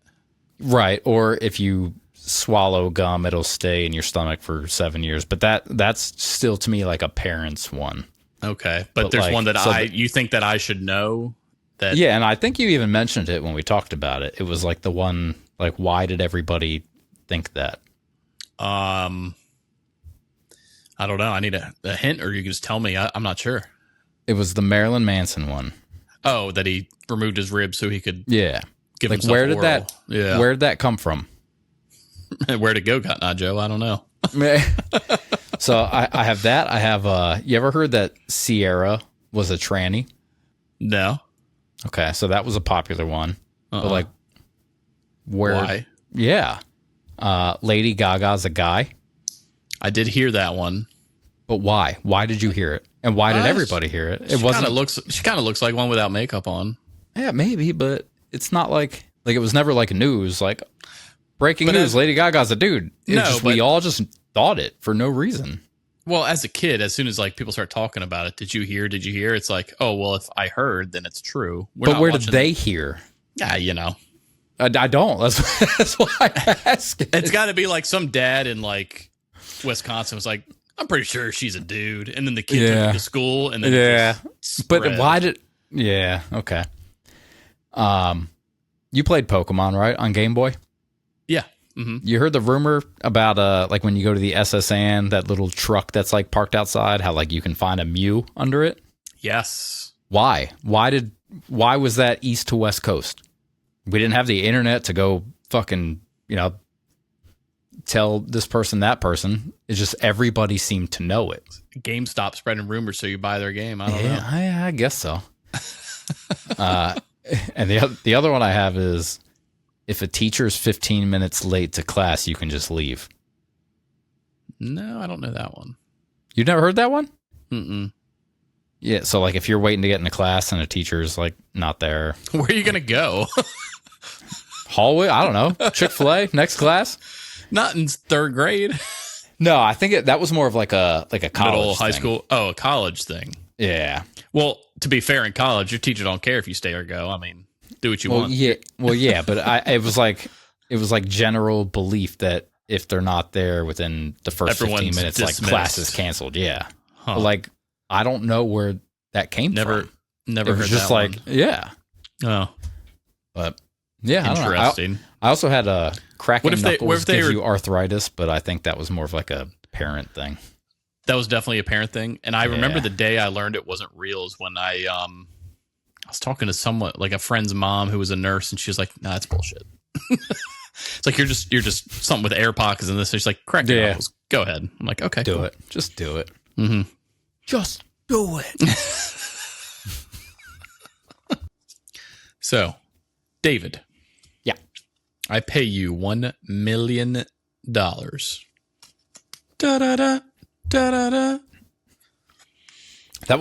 Right, or if you swallow gum, it'll stay in your stomach for 7 years. But that's still to me like a parent's one. Okay, but there's like, one that so you think that I should know. That Yeah, and I think you even mentioned it when we talked about it. It was like the one, like, why did everybody think that? I don't know. I need a hint, or you can just tell me. I'm not sure. It was the Marilyn Manson one. Oh, that he removed his ribs so he could Yeah. give Like, himself where did oral. that? Yeah. Where did that come from? Where'd it go, Cotton Eye Joe? I don't know. So I have that. I have. You ever heard that Sierra was a tranny? No. Okay, so that was a popular one. But like, where? Why? Yeah. Lady Gaga's a guy. I did hear that one. But why? Why did you hear it? And why did everybody hear it? It wasn't. She kind of looks like one without makeup on. Yeah, maybe, but it's not like it was never like news. Like breaking But news: Lady Gaga's a dude. We all just thought it for no reason. Well, as a kid, as soon as like people start talking about it, did you hear? It's like, oh, well, if I heard, then it's true. But where did they hear? Yeah, you know. I don't. That's why I ask it. It's got to be like some dad in like Wisconsin was like, I'm pretty sure she's a dude, and then the kid took her to school, and then it just But spread. why did? Yeah. Okay. You played Pokemon, right, on Game Boy? Yeah. Mm-hmm. You heard the rumor about like when you go to the SSN, that little truck that's like parked outside, how like you can find a Mew under it? Yes. Why? Why was that east to west coast? We didn't have the internet to go fucking, tell this person, that person. It's just everybody seemed to know it. GameStop spreading rumors so you buy their game. I don't know. I guess so. And the other one I have is, if a teacher's 15 minutes late to class, you can just leave. No, I don't know that one. You've never heard that one? Mm-mm. Yeah, so like if you're waiting to get into class and a teacher's like not there. Where are you going to go? Hallway? I don't know. Chick-fil-A? Next class? Not in third grade. No, I think that was more of like a college Middle, high thing. school. Oh, a college thing. Yeah. Well, to be fair, in college, your teacher don't care if you stay or go. I mean, do what you want. Yeah, but it was like general belief that if they're not there within the first 15 minutes, dismissed. like class is canceled. Yeah. Huh. But like, I don't know where that came from. Never It heard was just that like, one. yeah. Oh, But yeah, interesting. I also had a cracking What knuckles if they gives were- you arthritis, but I think that was more of like a parent thing. That was definitely a parent thing. And I remember Yeah. the day I learned it wasn't real is when I was talking to someone, like a friend's mom who was a nurse, and she was like, "Nah, that's bullshit." It's like you're just something with air pockets and this. She's like, "Crack your knuckles. Go ahead." I'm like, "Okay, Do cool." it. Just do it. Mm-hmm. Just do it. So, David. Yeah. I pay you $1 million. Da da da da da da. That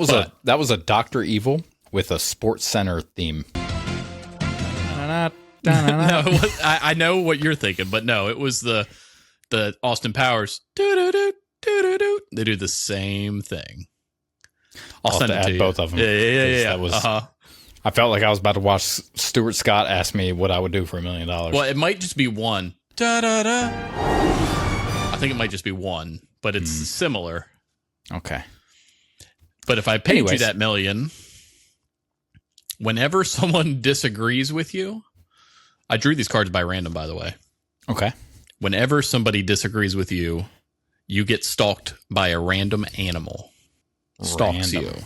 was a Dr. Evil with a Sports Center theme. No, it was, I know what you're thinking, but no, it was the Austin Powers. Do-do-do-do-do-do. They do the same thing. I'll I'll send have it to to add you. both of them. Yeah. That was, Uh-huh. I felt like I was about to watch Stuart Scott ask me what I would do for $1 million. Well, it might just be one. Da-da-da. I think it might just be one, but it's similar. Okay. But if I paid you Anyways. that $1 million, whenever someone disagrees with you, I drew these cards by random, by the way. Okay. Whenever somebody disagrees with you, you get stalked by a random animal. Stalks Random. you.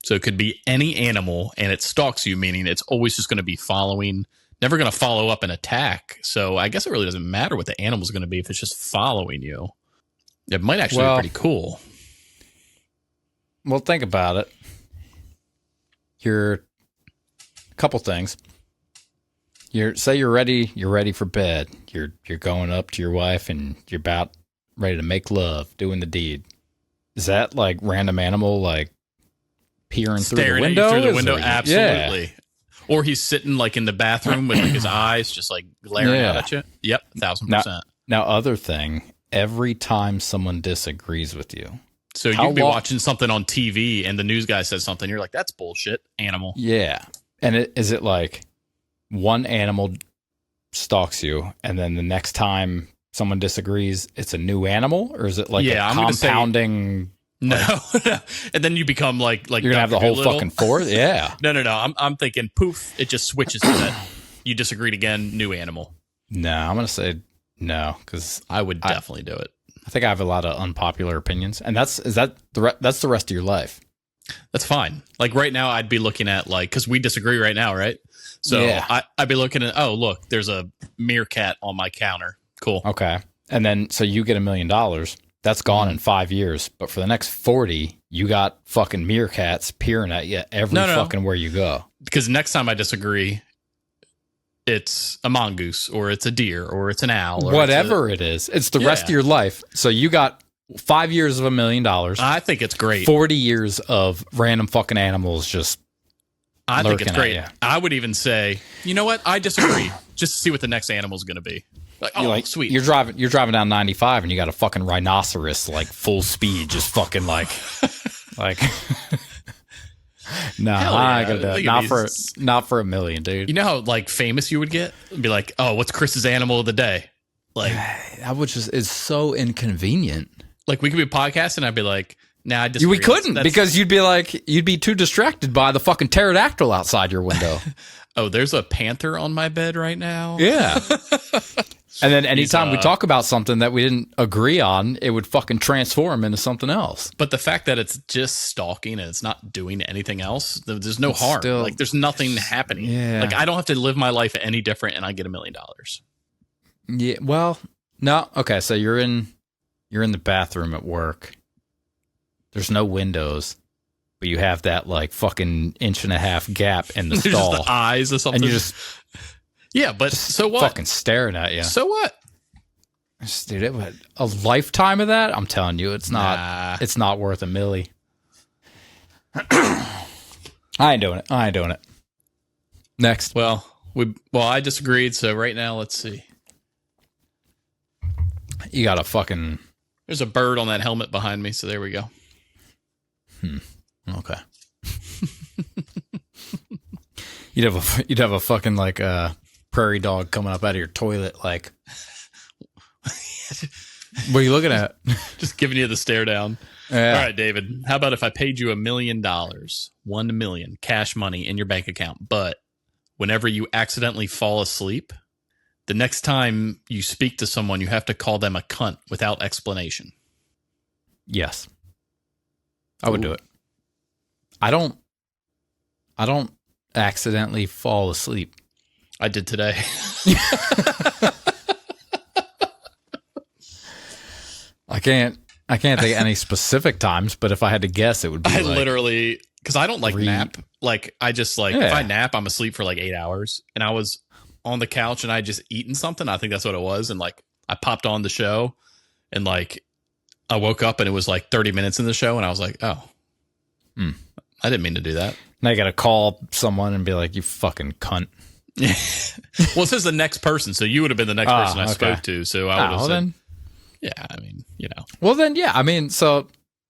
So it could be any animal, and it stalks you, meaning it's always just going to be following, never going to follow up and attack. So I guess it really doesn't matter what the animal's going to be if it's just following you. It might actually be pretty cool. Well, think about it. You're a couple things. Say you're ready for bed. You're going up to your wife and you're about ready to make love, doing the deed. Is that like random animal like peering through the Staring window? at you through the Is window, there- absolutely. Yeah. Or he's sitting like in the bathroom with like his eyes just like glaring out at you. Yep, 1,000%. Now, other thing, every time someone disagrees with you. So you How could be long- watching something on TV and the news guy says something. You're like, that's bullshit. Animal. Yeah. And is it like one animal stalks you and then the next time someone disagrees, it's a new animal? Or is it like Yeah, a I'm gonna say- compounding? No. And then you become like You're going to have the Dr. whole Dolittle. fucking fourth? Yeah. No. I'm thinking poof, it just switches to that. You disagreed again, new animal. No, I'm going to say no because I would definitely do it. I think I have a lot of unpopular opinions. And that's the rest of your life. That's fine. Like right now, I'd be looking at like, because we disagree right now, right? So Yeah. I'd be looking at, oh, look, there's a meerkat on my counter. Cool. Okay. And then so you get $1 million. That's gone in 5 years. But for the next 40, you got fucking meerkats peering at you every No. fucking where you go. Because next time I disagree, it's a mongoose or it's a deer or it's an owl. Or Whatever it is. It's the rest of Yeah. your life. So you got 5 years of $1 million, I think it's great. 40 years of random fucking animals just I think it's lurking great. at ya. I would even say, you know what? I disagree. Just to see what the next animal is going to be. Like, oh, you're like sweet. You're driving down 95 and you got a fucking rhinoceros like full speed, just fucking like no, Hell I yeah. ain't gonna do it. Look at Not for $1 million, dude. You know how like famous you would get? It'd be like, oh, what's Chris's animal of the day? Like, That would just is so inconvenient. we could be podcasting. I'd be like, nah, I disagree. We couldn't That's- because you'd be too distracted by the fucking pterodactyl outside your window. oh, there's a panther on my bed right now. Yeah. And then anytime we He's, talk about something that we didn't agree on, it would fucking transform into something else. But the fact that it's just stalking and it's not doing anything else, there's no harm. still- Like, there's nothing happening. Yeah. Like, I don't have to live my life any different, and I get $1 million. Yeah. Well, no. Okay. So you're in the bathroom at work. There's no windows, but you have that like fucking 1.5-inch gap in the There's stall, just the eyes or something. and you're just yeah, but so what? fucking staring at you. So what? Dude, a lifetime of that? I'm telling you, it's not. Nah. It's not worth a milli. I ain't doing it. Next. Well, I disagreed. So right now, let's see. You got a fucking. There's a bird on that helmet behind me. So there we go. Okay. You'd have a fucking like prairie dog coming up out of your toilet. Like, what are you looking at? Just giving you the stare down. Yeah. All right, David. How about if I paid you $1 million, 1 million cash money in your bank account, but whenever you accidentally fall asleep, the next time you speak to someone, you have to call them a cunt without explanation. Yes. I would do it. I don't accidentally fall asleep. I did today. I can't think of any specific times, but if I had to guess, it would be I like literally, because I don't like nap. Like, I just like, if Yeah. I nap, I'm asleep for like 8 hours. And I was on the couch and I just eaten something. I think that's what it was. And like, I popped on the show and like, I woke up and it was like 30 minutes in the show. And I was like, oh, I didn't mean to do that. now you got to call someone and be like, you fucking cunt. Well, it says the next person. So you would have been the next person I okay. spoke to. So I would have said, then. yeah, I mean, you know. Well, then, yeah. I mean, so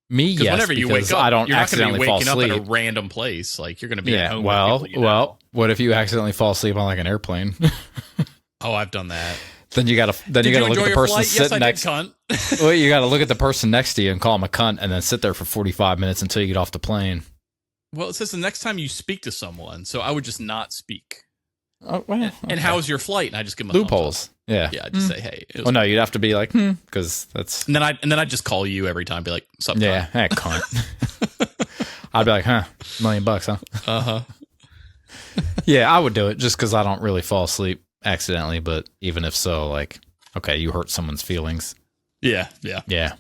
me, Because yes, whenever you wake because up, I don't you're not going to accidentally be fall waking up asleep. at a random place. Like, you're going to be at Yeah. home. Well, with people, you know. what if you accidentally fall asleep on like an airplane? Oh, I've done that. Then you got to Did you look enjoy at the your person flight? Yes, sitting I next. did, cunt. Well, you got to look at the person next to you and call him a cunt, and then sit there for 45 minutes until you get off the plane. Well, it says the next time you speak to someone, so I would just not speak. Oh, well, And how was your flight? And I just give them a thumbs loopholes? Yeah. up. Yeah, I just say, hey. It was Well, no, you'd have to be like, because that's And then I just call you every time, be like, sup, yeah, hey, cunt. I'd be like, $1 million, huh? Uh-huh. Yeah, I would do it just because I don't really fall asleep accidentally. But even if so, like, okay, you hurt someone's feelings. Yeah, yeah. Yeah.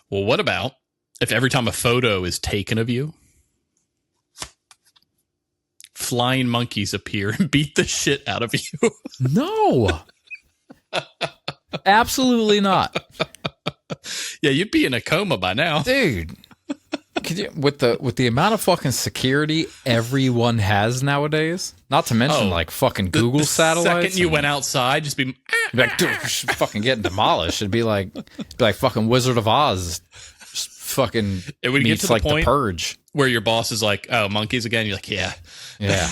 Well, what about if every time a photo is taken of you, flying monkeys appear and beat the shit out of you? No. Absolutely not. Yeah, you'd be in a coma by now. Dude. Could you, with the amount of fucking security everyone has nowadays, not to mention like fucking Google satellites. Second you went outside, just be like, dude, fucking getting demolished. It'd be like fucking Wizard of Oz. Just fucking it would get meets to the like point the Purge. where your boss is like, "Oh, monkeys again." You're like, "Yeah, Yeah."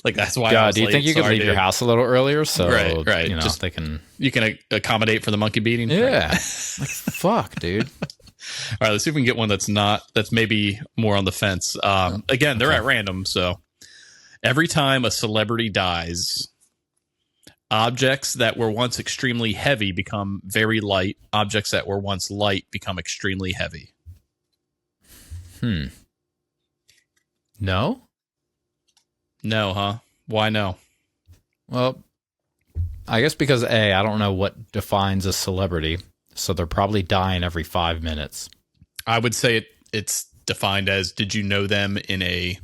like that's why." I God, was do you late. think you could Sorry, leave your dude. house a little earlier so Right. you know, Just- they can? You can accommodate for the monkey beating. Yeah. Like, fuck, dude. All right, let's see if we can get one that's maybe more on the fence. Again, they're at random, so every time a celebrity dies, objects that were once extremely heavy become very light. Objects that were once light become extremely heavy. No? No, huh? Why no? Well, I guess because I don't know what defines a celebrity, so they're probably dying every 5 minutes. I would say it's defined as, did you know them in a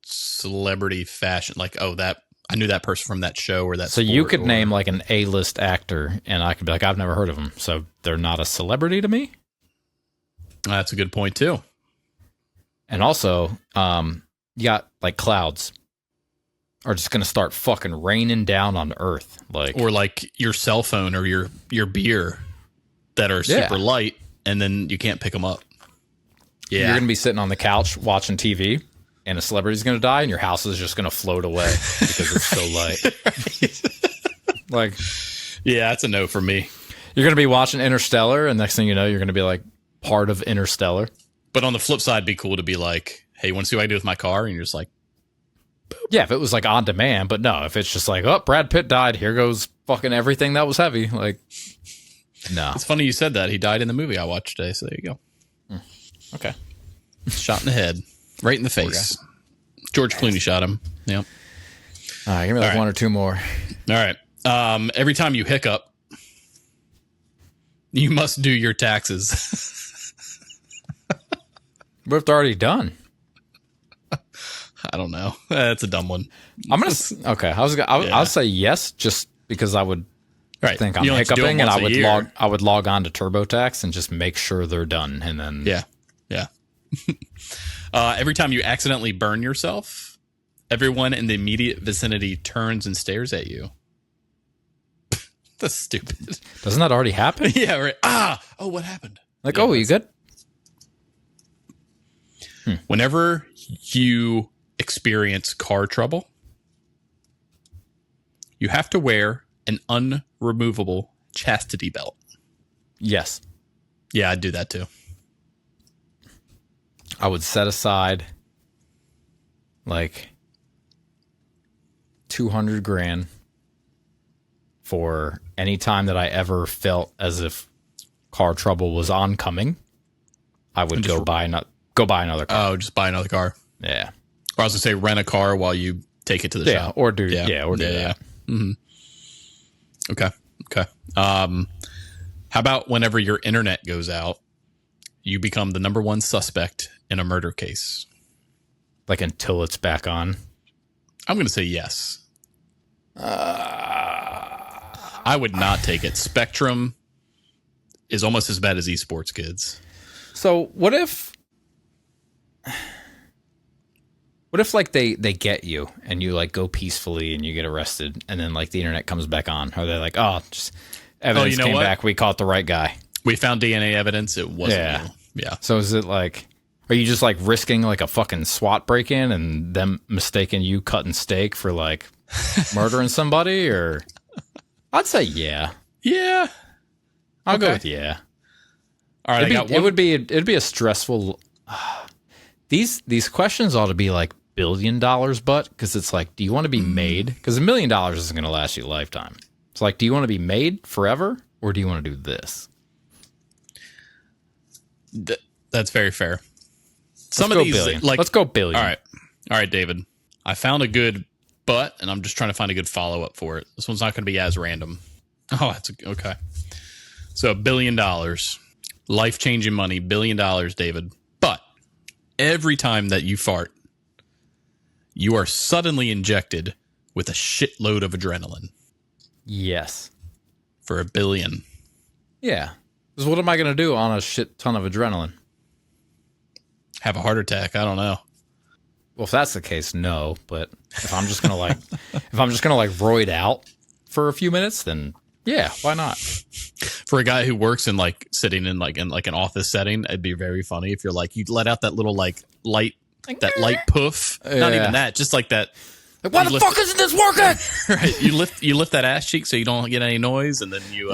celebrity fashion? Like, oh, that I knew that person from that show or that. So you sport, could or- name like an A-list actor, and I could be like, I've never heard of them, so they're not a celebrity to me. That's a good point too. And also, you got like clouds are just gonna start fucking raining down on Earth, like Or like your cell phone or your beer that are Yeah. super light, and then you can't pick them up. Yeah, you're gonna be sitting on the couch watching TV, and a celebrity's gonna die, and your house is just gonna float away because it's so light. Like, yeah, that's a no for me. you're gonna be watching Interstellar, and next thing you know, you're gonna be like part of Interstellar. But on the flip side, it'd be cool to be like, hey, you want to see what I do with my car? And you're just like, Yeah, if it was like on demand, but no, if it's just like, oh, Brad Pitt died, here goes fucking everything that was heavy. Like, no. it's funny you said that. He died in the movie I watched today. So there you go. Okay. Shot in the head, right in the face. George Clooney shot him. Yeah. All right, give me like All right. one or two more. All right. Every time you hiccup, you must do your taxes. What if they're already done? I don't know. That's a dumb one. I'm gonna okay. I'll say yes, just because I would Right. think I'm You only have to do hiccuping, them and once a year. I would log on to TurboTax and just make sure they're done, and then Yeah. Every time you accidentally burn yourself, everyone in the immediate vicinity turns and stares at you. That's stupid. Doesn't that already happen? Yeah, right. Oh, what happened? Like, Yeah, oh, you good? Whenever you experience car trouble, you have to wear an unremovable chastity belt. Yes. Yeah, I'd do that too. I would set aside like 200 grand for any time that I ever felt as if car trouble was oncoming. I would go buy another car. Oh, just buy another car. Yeah. Or I was gonna say rent a car while you take it to the shop. Or do that. Mm-hmm. Okay. How about whenever your internet goes out, you become the number one suspect in a murder case? Like until it's back on. I'm going to say yes. I would not take it. Spectrum is almost as bad as esports kids. So what if like they get you and you like go peacefully and you get arrested and then like the internet comes back on? Are they like, oh, just evidence came back, we caught the right guy? We found DNA evidence. It wasn't you. Yeah. So is it like, are you just like risking like a fucking SWAT break-in and them mistaking you cutting steak for like murdering somebody? Or I'd say yeah. Yeah. I'll go with yeah. All right. It'd be a stressful. These questions ought to be like $1 billion, but because it's like, do you want to be made? Because $1 million isn't going to last you a lifetime. It's like, do you want to be made forever, or do you want to do this? That's very fair. Let's go billion. All right, David. I found a good but, and I'm just trying to find a good follow up for it. This one's not going to be as random. Oh, that's okay. So $1 billion, life changing money, $1 billion, David. But every time that you fart, you are suddenly injected with a shitload of adrenaline. Yes. For $1 billion. Yeah. Because what am I going to do on a shit ton of adrenaline? Have a heart attack. I don't know. Well, if that's the case, no. But if I'm just gonna like, roid out for a few minutes, then yeah, why not? For a guy who works in like sitting in like an office setting, it'd be very funny if you're like you let out that little like light poof. Yeah. Not even that, just like that. Like, why the fuck isn't this working? Right. You lift that ass cheek so you don't get any noise, and then you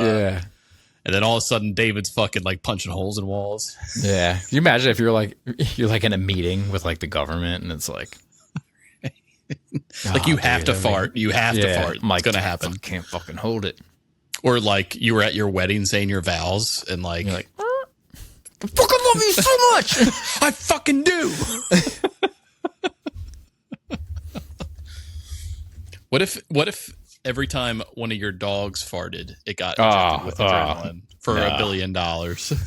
and then all of a sudden David's fucking like punching holes in walls. Yeah. Can you imagine if you're like in a meeting with like the government and it's like like you have to fart. You have to fart. It's gonna happen. Can't fucking hold it. Or like you were at your wedding saying your vows and like you're like I fucking love you so much. I fucking do. What if every time one of your dogs farted, it got injected with adrenaline for $1 billion?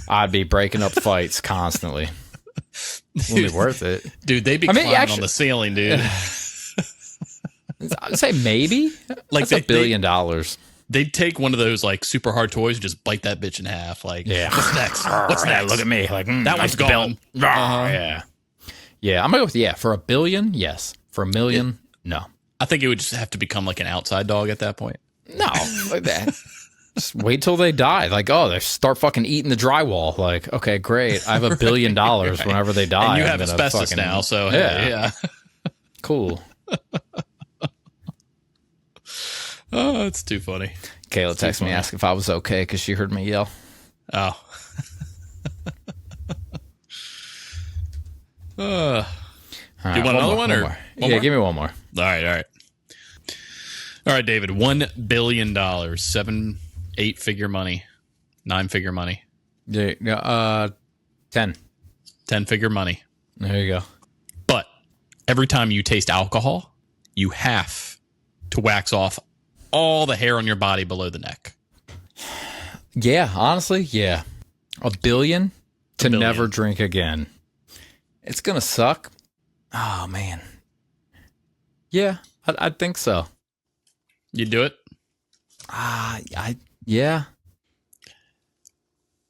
I'd be breaking up fights constantly. Wouldn't be worth it. Dude, they'd be climbing on the ceiling, dude. I'd say maybe. Like that's $1 billion. They'd take one of those like super hard toys and just bite that bitch in half. Like, what's next? What's next? Look at me. Like, that one's gone. Yeah. Yeah, I'm going to go with for $1 billion, yes. For $1 million, no. I think it would just have to become like an outside dog at that point. No, like that. Just wait till they die. Like, they start fucking eating the drywall. Like, okay, great. I have $1 billion right. Whenever they die. And you have asbestos now, so yeah. Cool. Oh, it's too funny. Kayla texted me, asked if I was okay because she heard me yell. Oh. Do you want another one? Or one more? Give me one more. All right, David. $1 billion, 7-8 figure money, 9-figure money. Yeah, 10 figure money. There you go. But every time you taste alcohol, you have to wax off all the hair on your body below the neck. Yeah, honestly, yeah. $1 billion to never drink again. It's gonna suck. Oh man. Yeah, I think so. You do it? Yeah.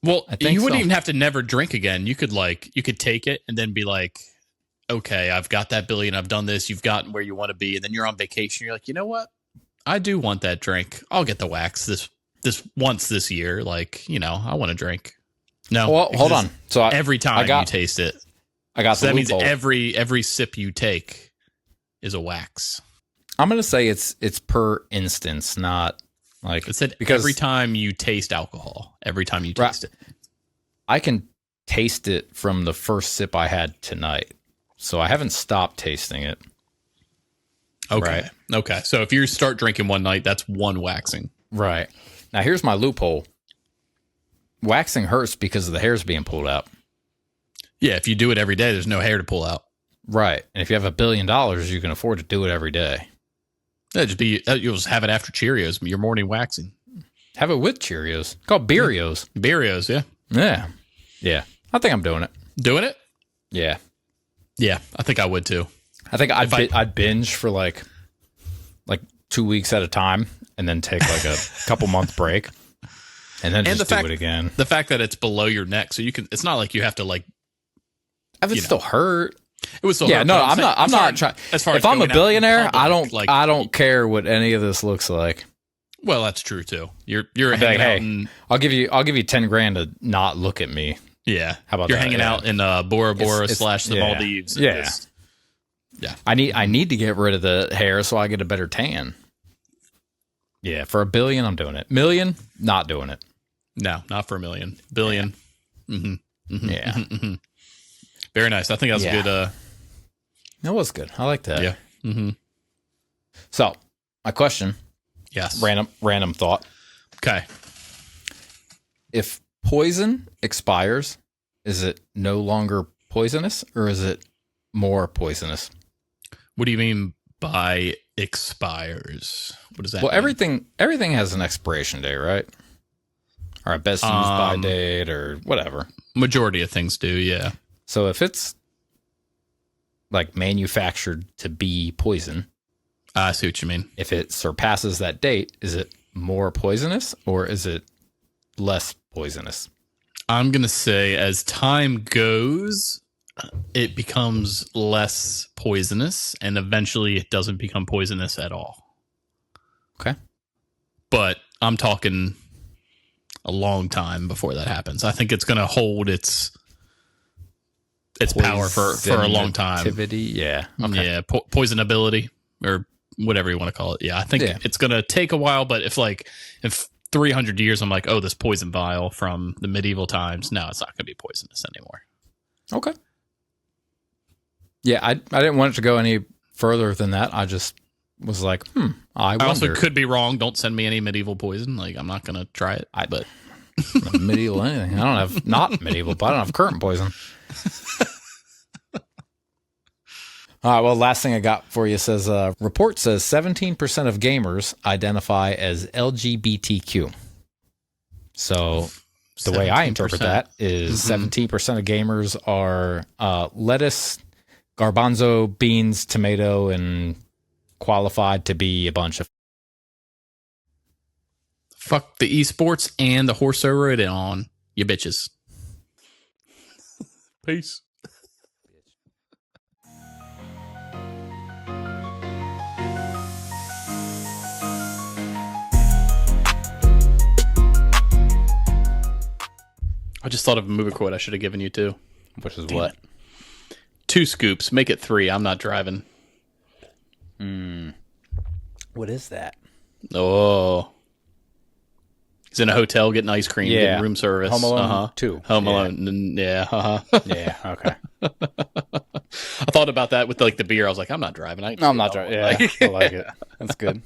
Well, I think you wouldn't so. even have to never drink again. You could take it and then be like, okay, I've got that billion. I've done this. You've gotten where you want to be. And then you're on vacation. You're like, you know what? I do want that drink. I'll get the wax this once this year. Like, I want to drink. No. Well, hold on. So every time you taste it. I got So the that means loophole. every sip you take is a wax. I'm going to say it's per instance, not like It said because every time you taste alcohol, every time you taste it. I can taste it from the first sip I had tonight. So I haven't stopped tasting it. Okay. Right. Okay. So if you start drinking one night, that's one waxing. Right. Now here's my loophole. Waxing hurts because the hair's being pulled out. Yeah. If you do it every day, there's no hair to pull out. Right. And if you have $1 billion, you can afford to do it every day. You'll just have it after Cheerios, your morning waxing. Have it with Cheerios. It's called Beerios. Beerios, yeah. Yeah. Yeah. I think I'm doing it. Doing it? Yeah. Yeah, I think I would too. I think I'd binge for like 2 weeks at a time and then take like a couple month break and then just do it again. The fact that it's below your neck, so it's not like you have to like. If it still hurt. It was so yeah, hard, no, I'm not trying. If I'm a billionaire, I don't care what any of this looks like. Well, that's true too. You're hanging like, out hey, in, I'll give you $10,000 to not look at me. Yeah, how about you're that? hanging out in Bora Bora / the yeah. Maldives? Yeah, yeah. I need to get rid of the hair so I get a better tan. Yeah, for $1 billion, I'm doing it. $1 million, not doing it. No, not for $1 million. $1 billion. Yeah. Mm-hmm. Yeah. Mm-hmm. Very nice. I think that was a good. That was good. I like that. Yeah. Mm-hmm. So, my question. Yes. Random thought. Okay. If poison expires, is it no longer poisonous or is it more poisonous? What do you mean by expires? What does that mean? Everything has an expiration date, right? Or a best used by date or whatever. Majority of things do, yeah. So if it's like manufactured to be poison, I see what you mean. if it surpasses that date, is it more poisonous or is it less poisonous? I'm going to say as time goes, it becomes less poisonous and eventually it doesn't become poisonous at all. Okay. But I'm talking a long time before that happens. I think it's going to hold its power for a long time. Yeah. Okay. Yeah. Poisonability or whatever you want to call it. Yeah. I think it's going to take a while, but if 300 years, I'm like, oh, this poison vial from the medieval times. No, it's not going to be poisonous anymore. Okay. Yeah, I didn't want it to go any further than that. I just was like, I wonder. I also could be wrong. Don't send me any medieval poison. Like, I'm not going to try it. But medieval anything. I don't have not medieval, but I don't have current poison. All right, well, last thing I got for you says, report says 17% of gamers identify as LGBTQ. So the way I interpret that is 17% of gamers are lettuce, garbanzo, beans, tomato, and qualified to be a bunch of... Fuck the esports and the horse I rode it on, you bitches. Peace. I just thought of a movie quote I should have given you too. Which is what? 2 scoops, make it 3. I'm not driving. What is that? Oh. He's in a hotel getting ice cream, getting room service. Home Alone 2. Home Alone. Yeah. Yeah, okay. I thought about that with the beer. I was like, I'm not driving. No, I'm not driving. Yeah, I like it. That's good.